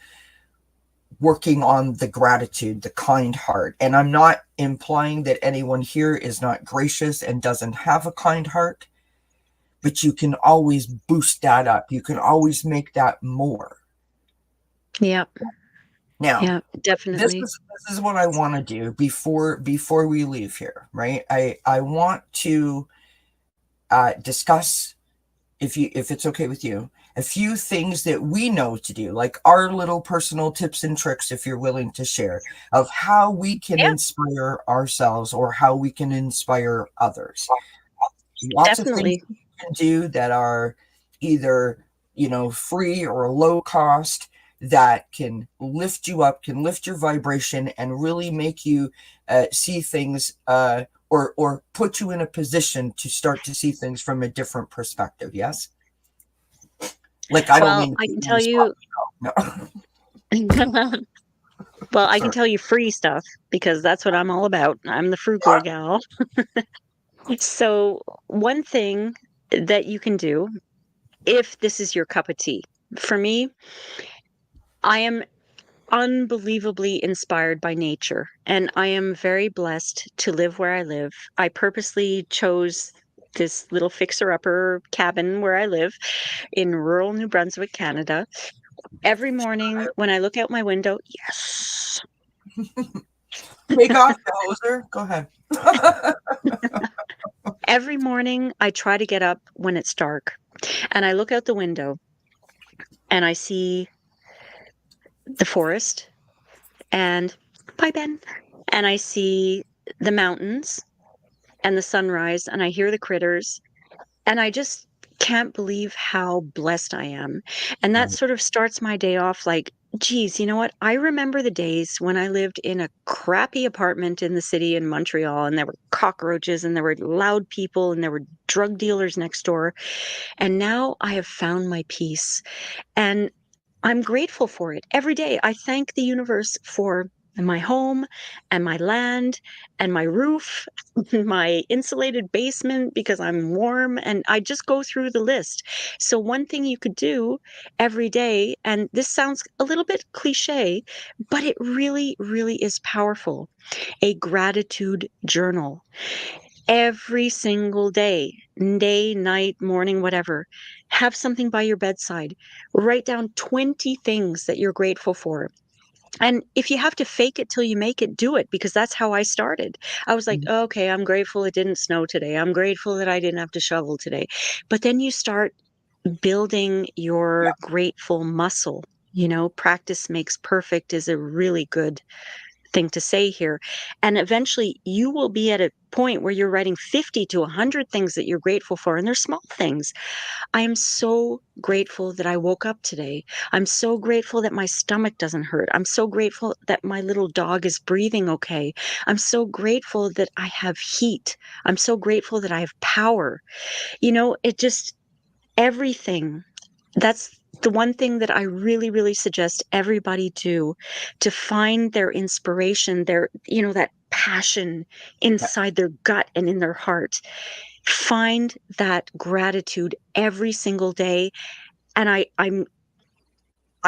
working on the gratitude, the kind heart. And I'm not implying that anyone here is not gracious and doesn't have a kind heart, but you can always boost that up. You can always make that more. Yeah. Now, Yeah, definitely. this is what I want to do before we leave here, right? I want to discuss, if it's okay with you, a few things that we know to do, like our little personal tips and tricks, if you're willing to share, of how we can Yeah, inspire ourselves or how we can inspire others. Lots of things definitely. you can do that are either, free or low cost, that can lift you up, can lift your vibration, and really make you see things, or put you in a position to start to see things from a different perspective. Yes. Like, I don't Well, mean to I put can you on the tell spot. you No. well, I can Sorry. tell you free stuff because that's what I'm all about. I'm the frugal gal. So, one thing that you can do if this is your cup of tea. For me, I am unbelievably inspired by nature, and I am very blessed to live where I live. I purposely chose this little fixer-upper cabin where I live in rural New Brunswick, Canada. Every morning when I look out my window, yes. Take off the hoser. Go ahead. Every morning I try to get up when it's dark, and I look out the window and I see the forest and bye, Ben. And I see the mountains and the sunrise, and I hear the critters, and I just can't believe how blessed I am. And that Right. sort of starts my day off like, geez, you know what? I remember the days when I lived in a crappy apartment in the city in Montreal, and there were cockroaches, and there were loud people, and there were drug dealers next door. And now I have found my peace. And I'm grateful for it every day. I thank the universe for my home and my land and my roof, my insulated basement because I'm warm. And I just go through the list. So, one thing you could do every day, and this sounds a little bit cliche, but it really, really is powerful, a gratitude journal every single day, night, morning, whatever. Have something by your bedside. Write down 20 things that you're grateful for. And if you have to fake it till you make it, do it because that's how I started. I was like, Mhm. "Oh, okay, I'm grateful it didn't snow today. I'm grateful that I didn't have to shovel today." But then you start building Yeah. your grateful muscle. Practice makes perfect is a really good thing to say here. And eventually you will be at a point where you're writing 50 to 100 things that you're grateful for, and they're small things. I am so grateful that I woke up today. I'm so grateful that my stomach doesn't hurt. I'm so grateful that my little dog is breathing okay. I'm so grateful that I have heat. I'm so grateful that I have power. It just everything. That's the one thing that I really, really suggest everybody do to find their inspiration, that passion Yeah. inside their gut and in their heart. Find that gratitude every single day. And I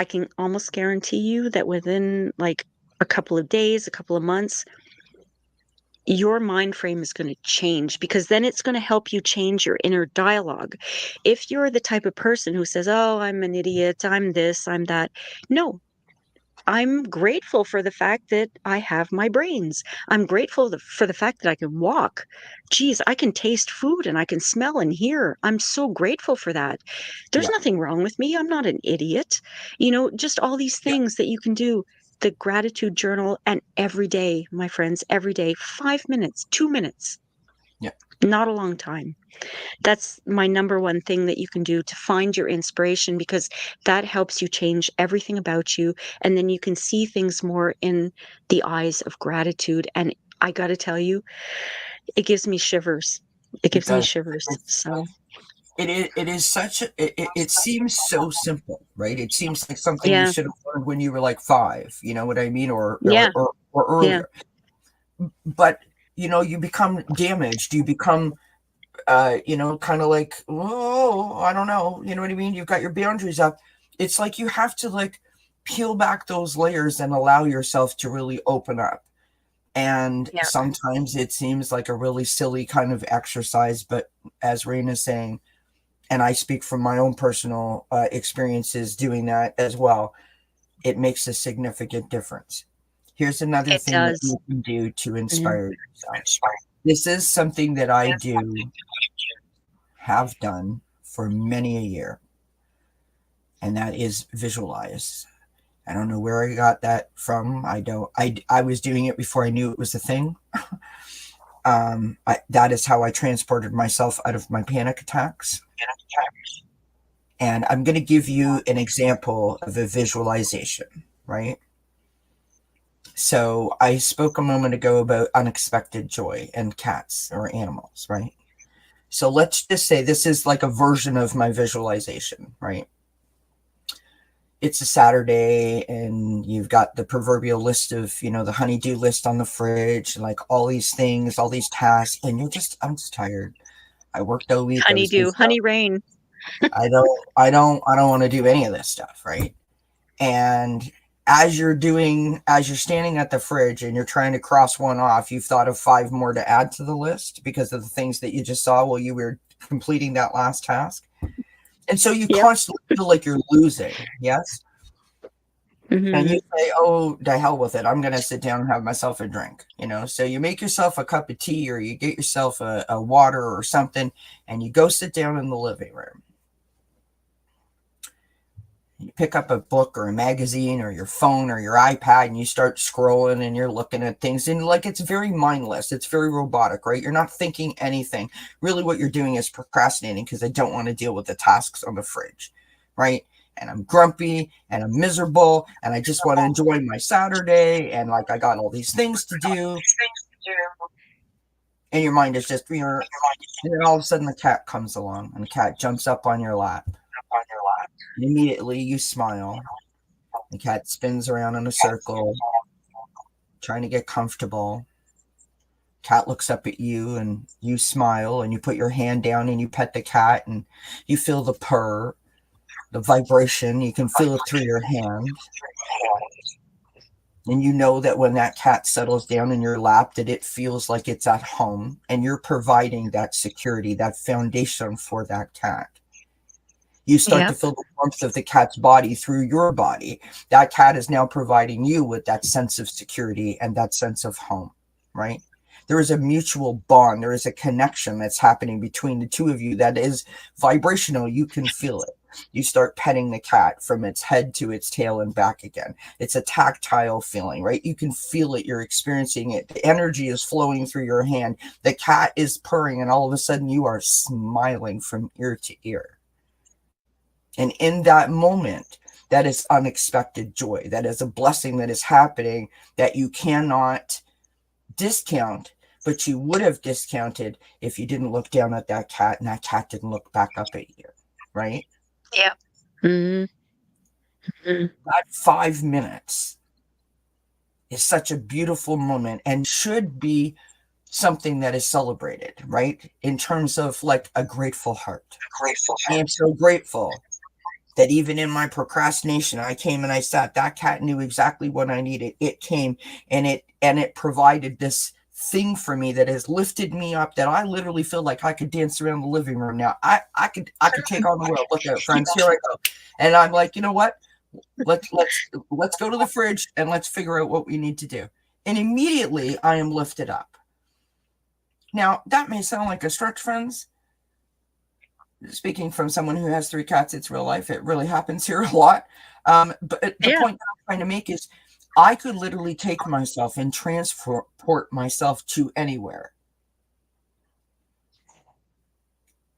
can almost guarantee you that within like a couple of days, a couple of months, your mind frame is going to change because then it's going to help you change your inner dialogue. If you're the type of person who says, "Oh, I'm an idiot, I'm this, I'm that." No, I'm grateful for the fact that I have my brains. I'm grateful for the fact that I can walk. Geez, I can taste food and I can smell and hear. I'm so grateful for that. There's Yeah. nothing wrong with me. I'm not an idiot. Just all these Yeah. things that you can do. The gratitude journal, and every day, my friends, every day, 5 minutes, 2 minutes, Yeah. not a long time. That's my number one thing that you can do to find your inspiration because that helps you change everything about you. And then you can see things more in the eyes of gratitude. And I got to tell you, it gives me shivers. It It gives me does. shivers. So, It is such a, it seems so simple, right? It seems like something you yeah, should have learned when you were like 5, you know what I mean? yeah, Or yeah, earlier. But, you become damaged. You become, kind of like, oh, I don't know. You know what I mean? You've got your boundaries up. It's like you have to, like, peel back those layers and allow yourself to really open up. And Yeah. sometimes it seems like a really silly kind of exercise, but as Raina's saying, and I speak from my own personal experiences doing that as well, it makes a significant difference. Here's another It thing that does. you can do to Mhm. inspire yourself. This is something that I do, have done for many a year, and that is visualize. I don't know where I got that from. I don't. I was doing it before I knew it was a thing. That is how I transported myself out of my panic attacks. And I'm going to give you an example of a visualization, right? So I spoke a moment ago about unexpected joy and cats or animals, right? So let's just say this is like a version of my visualization, right? It's a Saturday and you've got the proverbial list of, the honeydew list on the fridge, like all these things, all these tasks, and I'm just tired. I worked all week. I was Honeydew, busy. honey rain. I don't want to do any of this stuff, right? And as you're standing at the fridge and you're trying to cross one off, you've thought of five more to add to the list because of the things that you just saw while you were completing that last task. And so you Yep. constantly feel like you're losing. Yes. And you Mhm. say, oh, the hell with it. I'm going to sit down and have myself a drink. So you make yourself a cup of tea or you get yourself a water or something and you go sit down in the living room. You pick up a book or a magazine or your phone or your iPad and you start scrolling and you're looking at things and like it's very mindless. It's very robotic, right? You're not thinking anything. Really what you're doing is procrastinating because I don't want to deal with the tasks on the fridge, right? And I'm grumpy and I'm miserable and I just want to enjoy my Saturday and like I got all these things to do. And your mind is just, and then all of a sudden the cat comes along and the cat jumps up on your lap. And immediately you smile. The cat spins around in a circle, trying to get comfortable. Cat looks up at you and you smile and you put your hand down and you pet the cat and you feel the purr, the vibration. You can feel it through your hand. And you know that when that cat settles down in your lap, that it feels like it's at home and you're providing that security, that foundation for that cat. You start to Yep. feel the warmth of the cat's body through your body. That cat is now providing you with that sense of security and that sense of home, right? There is a mutual bond. There is a connection that's happening between the two of you that is vibrational. You can feel it. You start petting the cat from its head to its tail and back again. It's a tactile feeling, right? You can feel it. You're experiencing it. The energy is flowing through your hand. The cat is purring, and all of a sudden you are smiling from ear to ear. And in that moment, that is unexpected joy. That is a blessing that is happening that you cannot discount, but you would have discounted if you didn't look down at that cat and that cat didn't look back up at you, right? Yep. Mhm. Mhm. That 5 minutes is such a beautiful moment and should be something that is celebrated, right? In terms of like a grateful heart. I am so grateful that even in my procrastination, I came and I sat. That cat knew exactly what I needed. It came and it provided this thing for me that has lifted me up that I literally feel like I could dance around the living room now. I could take on the world. Look at it, friends. Here I go. And I'm like, you know what? Let's go to the fridge and let's figure out what we need to do. And immediately I am lifted up. Now, that may sound like a stretch, friends. Speaking from someone who has 3 cats, it's real life. It really happens here a lot. But the Yeah. point that I'm trying to make is I could literally take myself and transport myself to anywhere.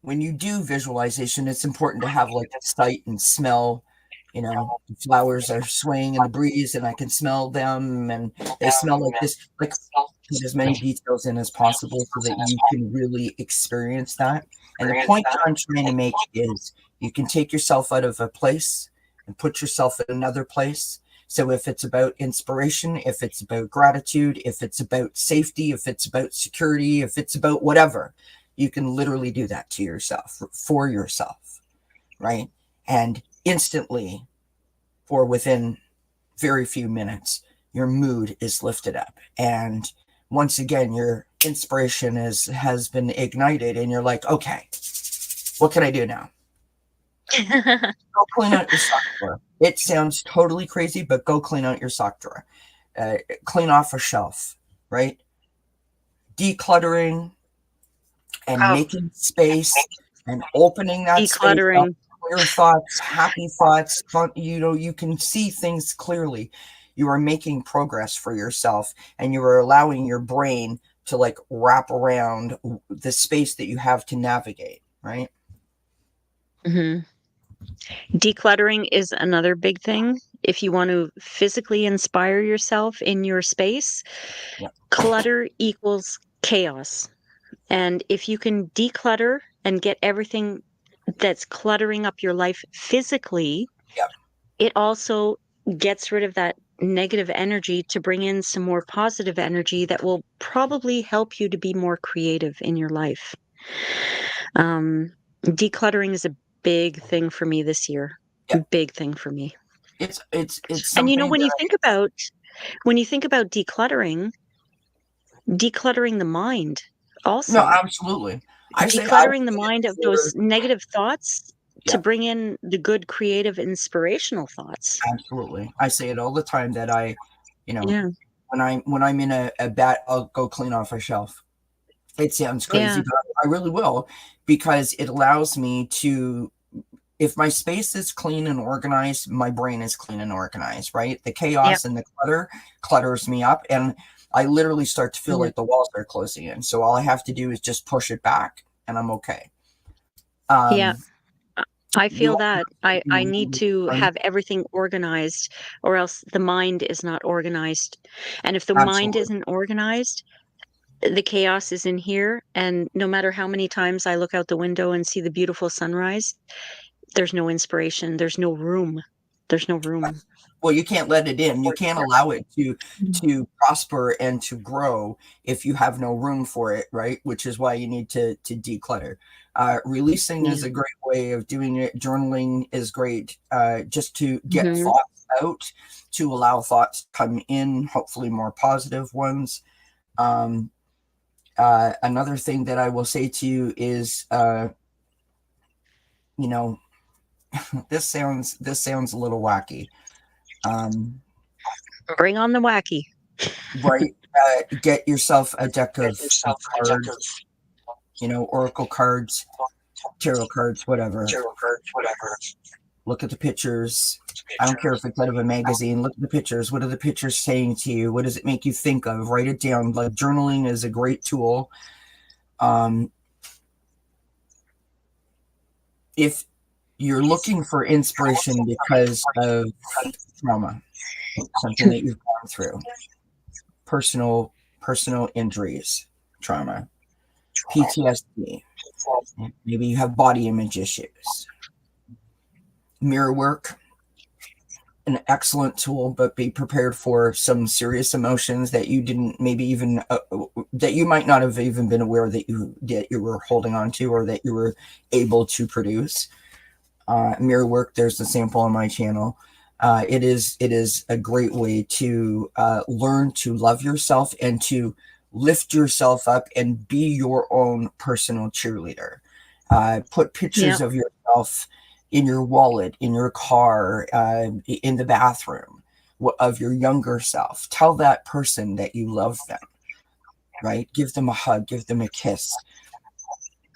When you do visualization, it's important to have like sight and smell. The flowers are swaying in the breeze and I can smell them and they smell like this. Like put as many details in as possible so that you can really experience that. And the point that I'm trying to make is you can take yourself out of a place and put yourself in another place. So if it's about inspiration, if it's about gratitude, if it's about safety, if it's about security, if it's about whatever, you can literally do that to yourself, for yourself, right? And instantly, or within very few minutes, your mood is lifted up. And once again, your inspiration has been ignited, and you're like, okay, what can I do now? Go clean out your sock drawer. It sounds totally crazy, but go clean out your sock drawer. Clean off a shelf, right? Decluttering and Oh, making space and opening that space up. decluttering. Clear thoughts, happy thoughts. You can see things clearly. You are making progress for yourself, and you are allowing your brain to like wrap around the space that you have to navigate, right? Hmm. Decluttering is another big thing. If you want to physically inspire yourself in your space, Yeah. clutter equals chaos. And if you can declutter and get everything that's cluttering up your life physically, Yeah. it also gets rid of that negative energy to bring in some more positive energy that will probably help you to be more creative in your life. Decluttering is a big thing for me this year. Yeah. Big thing for me. It's And something when that you think about decluttering, decluttering the mind no, also. absolutely. I say I Decluttering the say it mind of for those negative thoughts to yeah, bring in the good, creative, inspirational thoughts. absolutely. I say it all the time that you know, Yeah. when I'm in a bad, I'll go clean off a shelf. It sounds crazy, Yeah. but I really will, because it allows me to, if my space is clean and organized, my brain is clean and organized, right? The Yeah. chaos and the clutter clutters me up, and I literally start to feel Yeah. like the walls are closing in. So all I have to do is just push it back, and I'm okay. Yeah. Um, I you feel that I need to also, have everything organized, or else the mind is not organized. And if the mind absolutely. isn't organized, the chaos is in here. And no matter how many times I look out the window and see the beautiful sunrise, there's no inspiration. There's no room. There's no room. Well, you can't let it in. You can't allow it to prosper and to grow if you have no room for it, right? Which is why you need to declutter. Releasing is Yeah. a great way of doing it. Journaling is great, just to get Hmm. thoughts out, to allow thoughts to come in, hopefully more positive ones. Um, Another thing that I will say to you is, you know, this sounds a little wacky. Um, Bring on the wacky. right, get yourself a deck of cards, oracle cards, tarot cards, whatever. Look at the pictures. I don't care if it's out of a magazine. Look at the pictures. What are the pictures saying to you? What does it make you think of? Write it down. Like, journaling is a great tool. um if you're looking for inspiration because of trauma, something that you've gone through, personal injuries, trauma, PTSD, maybe you have body image issues, mirror work, an excellent tool, but be prepared for some serious emotions that you didn't maybe even that you might not have even been aware that you were holding on to, or that you were able to produce. Mirror work, there's a sample on my channel. It is a great way to learn to love yourself and to lift yourself up and be your own personal cheerleader. Put Yeah. pictures of yourself in your wallet, in your car, in the bathroom, of your younger self. Tell that person that you love them, right? Give them a hug, give them a kiss,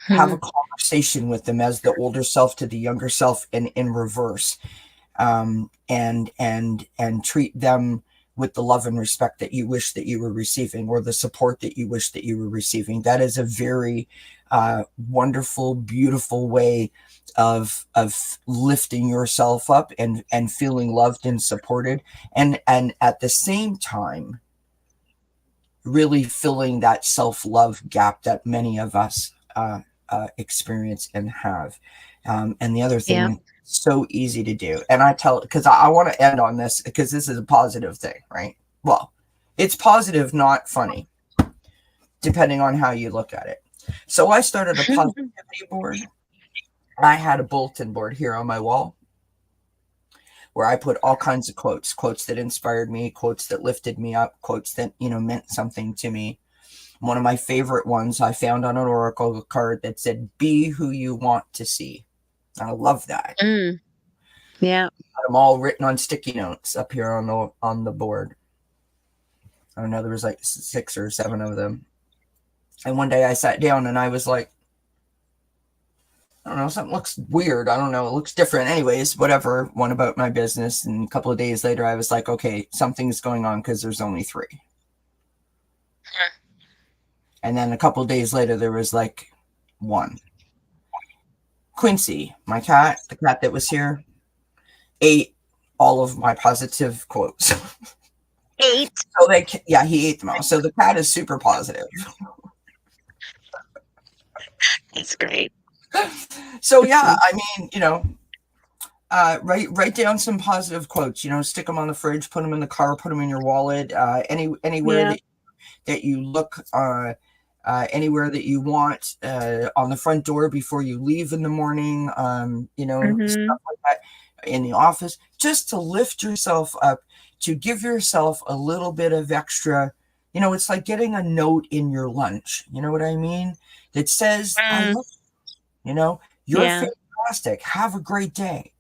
have Hmm. a conversation with them as the older self to the younger self, and in reverse. And treat them with the love and respect that you wish that you were receiving, or the support that you wish that you were receiving. That is a very wonderful, beautiful way of lifting yourself up and feeling loved and supported, and at the same time really filling that self-love gap that many of us experience and have. And the other Yeah. thing, so easy to do. And I tell, because I want to end on this, because this is a positive thing, right? Well, it's positive, not funny, depending on how you look at it. So I started a positivity board. I had a bulletin board here on my wall where I put all kinds of quotes that inspired me, quotes that lifted me up, quotes that, meant something to me. One of my favorite ones I found on an oracle card that said, "Be who you want to see." I love that. Mm, yeah. I'm all written on sticky notes up here on the board. I don't know, there was like 6 or 7 of them. And one day I sat down and I was like, I don't know, something looks weird. I don't know, it looks different. Anyways, whatever, one about my business. And a couple of days later, I was like, okay, something's going on because there's only 3. And then a couple of days later, there was like 1. Quincy, my cat, the cat that was here, ate all of my positive quotes. 8. So he ate them all. So the cat is super positive. That's great. So yeah, I mean, write down some positive quotes. Stick them on the fridge, put them in the car, put them in your wallet, anywhere that you look, anywhere that you want, on the front door before you leave in the morning, stuff like that, in the office, just to lift yourself up, to give yourself a little bit of extra. It's like getting a note in your lunch. You know what I mean? That says, I love you. You're fantastic. Have a great day.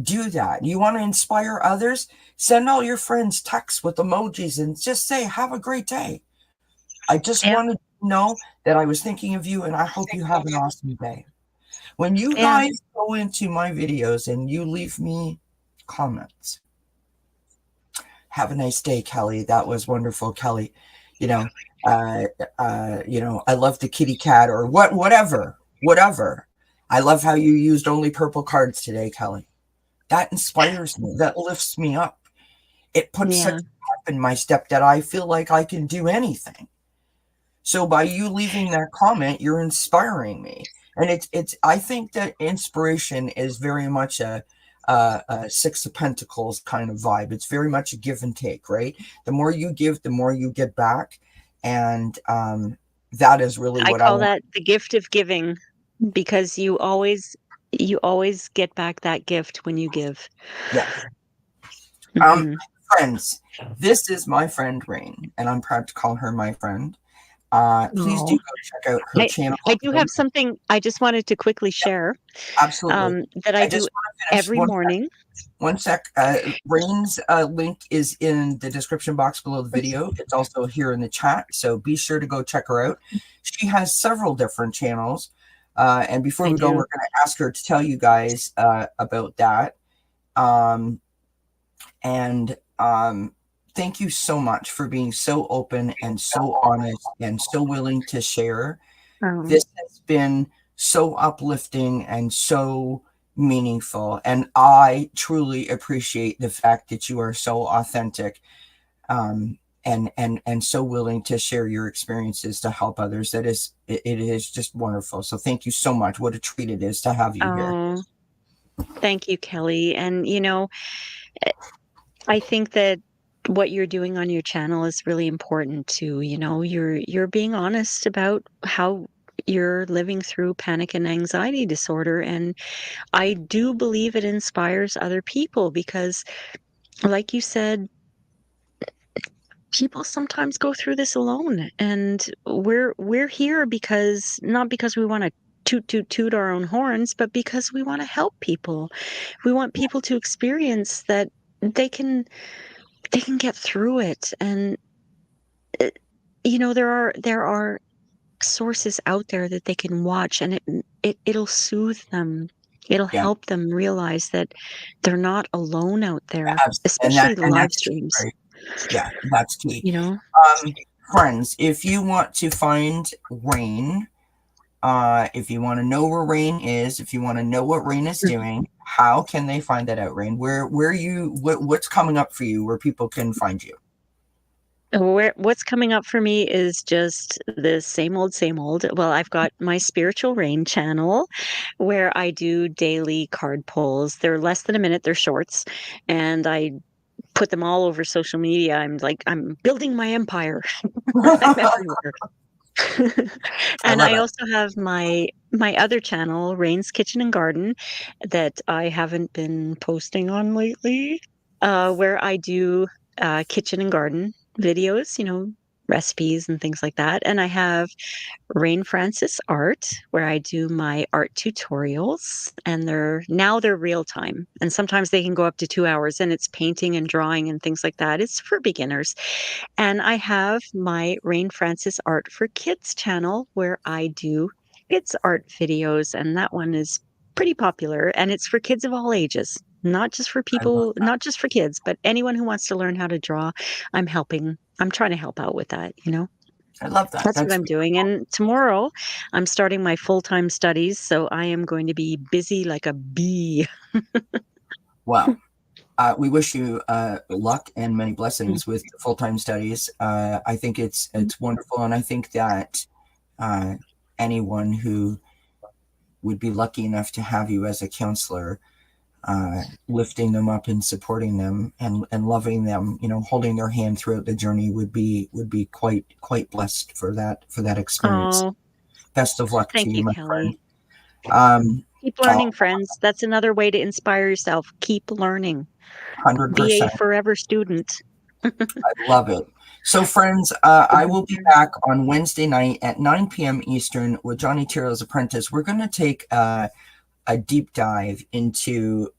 Do that. You want to inspire others? Send all your friends texts with emojis and just say, have a great day. I just wanted to know that I was thinking of you, and I hope you have an awesome day. When you guys go into my videos and you leave me comments, have a nice day, Kelly. That was wonderful, Kelly. I love the kitty cat, or whatever. I love how you used only purple cards today, Kelly. That inspires me. That lifts me up. It puts such a pep in my step that I feel like I can do anything. So by you leaving that comment, you're inspiring me. And it's I think that inspiration is very much a 6 of Pentacles kind of vibe. It's very much a give and take, right? The more you give, the more you get back. And that is really what I call that the gift of giving, because you always get back that gift when you give. Yeah. Friends, this is my friend Rain, and I'm proud to call her my friend. Please do go check out her channel. I do have something I just wanted to quickly share. Absolutely. That I do every morning. One sec. Rain's link is in the description box below the video. It's also here in the chat, so be sure to go check her out. She has several different channels. And before we go, we're going to ask her to tell you guys about that. Thank you so much for being so open and so honest and so willing to share. This has been so uplifting and so meaningful. And I truly appreciate the fact that you are so authentic and so willing to share your experiences to help others. It is just wonderful. So thank you so much. What a treat it is to have you here. Thank you, Kelly. And, I think that what you're doing on your channel is really important too. You're being honest about how you're living through panic and anxiety disorder. And I do believe it inspires other people because, like you said, people sometimes go through this alone, and we're here not because we want to toot our own horns, but because we want to help people. We want people to experience that they can get through it. And there are sources out there that they can watch, and it'll soothe them. It'll help them realize that they're not alone out there, especially the live streams. Right? Yeah, that's key. Friends, if you want to find Rain, if you want to know where Rain is, if you want to know what Rain is doing, how can they find that out, Rain? What's coming up for you where people can find you? What's coming up for me is just the same old, same old. Well, I've got my Spiritual Rain channel where I do daily card pulls. They're less than a minute, they're shorts, and I put them all over social media. I'm building my empire. I'm everywhere. I And love I it. also have my other channel, Rain's Kitchen and Garden, that I haven't been posting on lately, where I do kitchen and garden videos, recipes and things like that. And I have Rain Francis Art, where I do my art tutorials, and they're real time. And sometimes they can go up to 2 hours, and it's painting and drawing and things like that. It's for beginners. And I have my Rain Francis Art for Kids channel where I do kids art videos, and that one is pretty popular, and it's for kids of all ages. Not just for I love people, not just for kids, but anyone who wants to learn how to draw. I'm helping. I'm trying to help out with that. I love that. That's what I'm doing. And tomorrow I'm starting my full-time studies, so I am going to be busy like a bee. Well, we wish you luck and many blessings with full-time studies. I think it's wonderful, and I think that uh, anyone who would be lucky enough to have you as a counselor, lifting them up and supporting them and loving them, holding their hand throughout the journey would be quite blessed for that experience. Oh, Best of luck to thank you, you, my friend. Kelly. Keep Oh, learning, friends. That's another way to inspire yourself. Keep learning. Be a 100%. forever student. I love it. So, friends, I will be back on Wednesday night at 9 p.m. Eastern with Johnny Tiro's Apprentice. We're going to take a deep dive into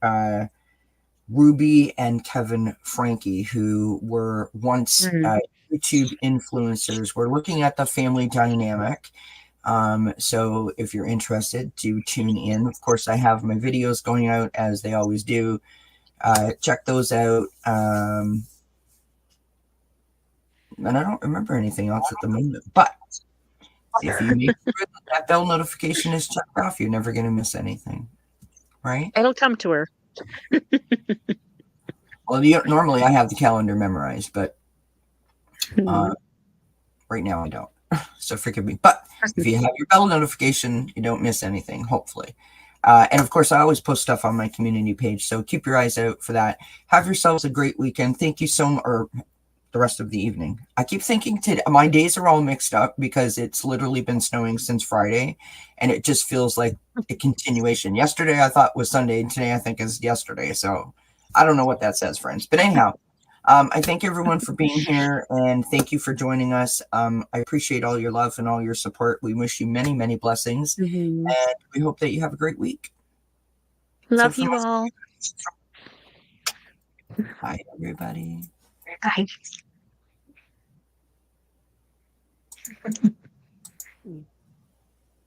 Ruby and Kevin Frankie, who were once Mm. YouTube influencers. We're looking at the family dynamic. So if you're interested, do tune in. Of course, I have my videos going out as they always do. Check those out. And I don't remember anything else at the moment. But if you make sure that bell notification is checked off, you're never going to miss anything, right? It'll come to her. Well, normally I have the calendar memorized, but right now I don't. So forgive me. But if you have your bell notification, you don't miss anything, hopefully. And of course, I always post stuff on my community page. So keep your eyes out for that. Have yourselves a great weekend. Thank you so much. Or the rest of the evening. I keep thinking today, my days are all mixed up because it's literally been snowing since Friday. And it just feels like a continuation. Yesterday I thought was Sunday. And today I think is yesterday. So I don't know what that says, friends. But anyhow, I thank everyone for being here and thank you for joining us. I appreciate all your love and all your support. We wish you many, many blessings. Mhm. And we hope that you have a great week. Love So you all. bye, everybody. Bye.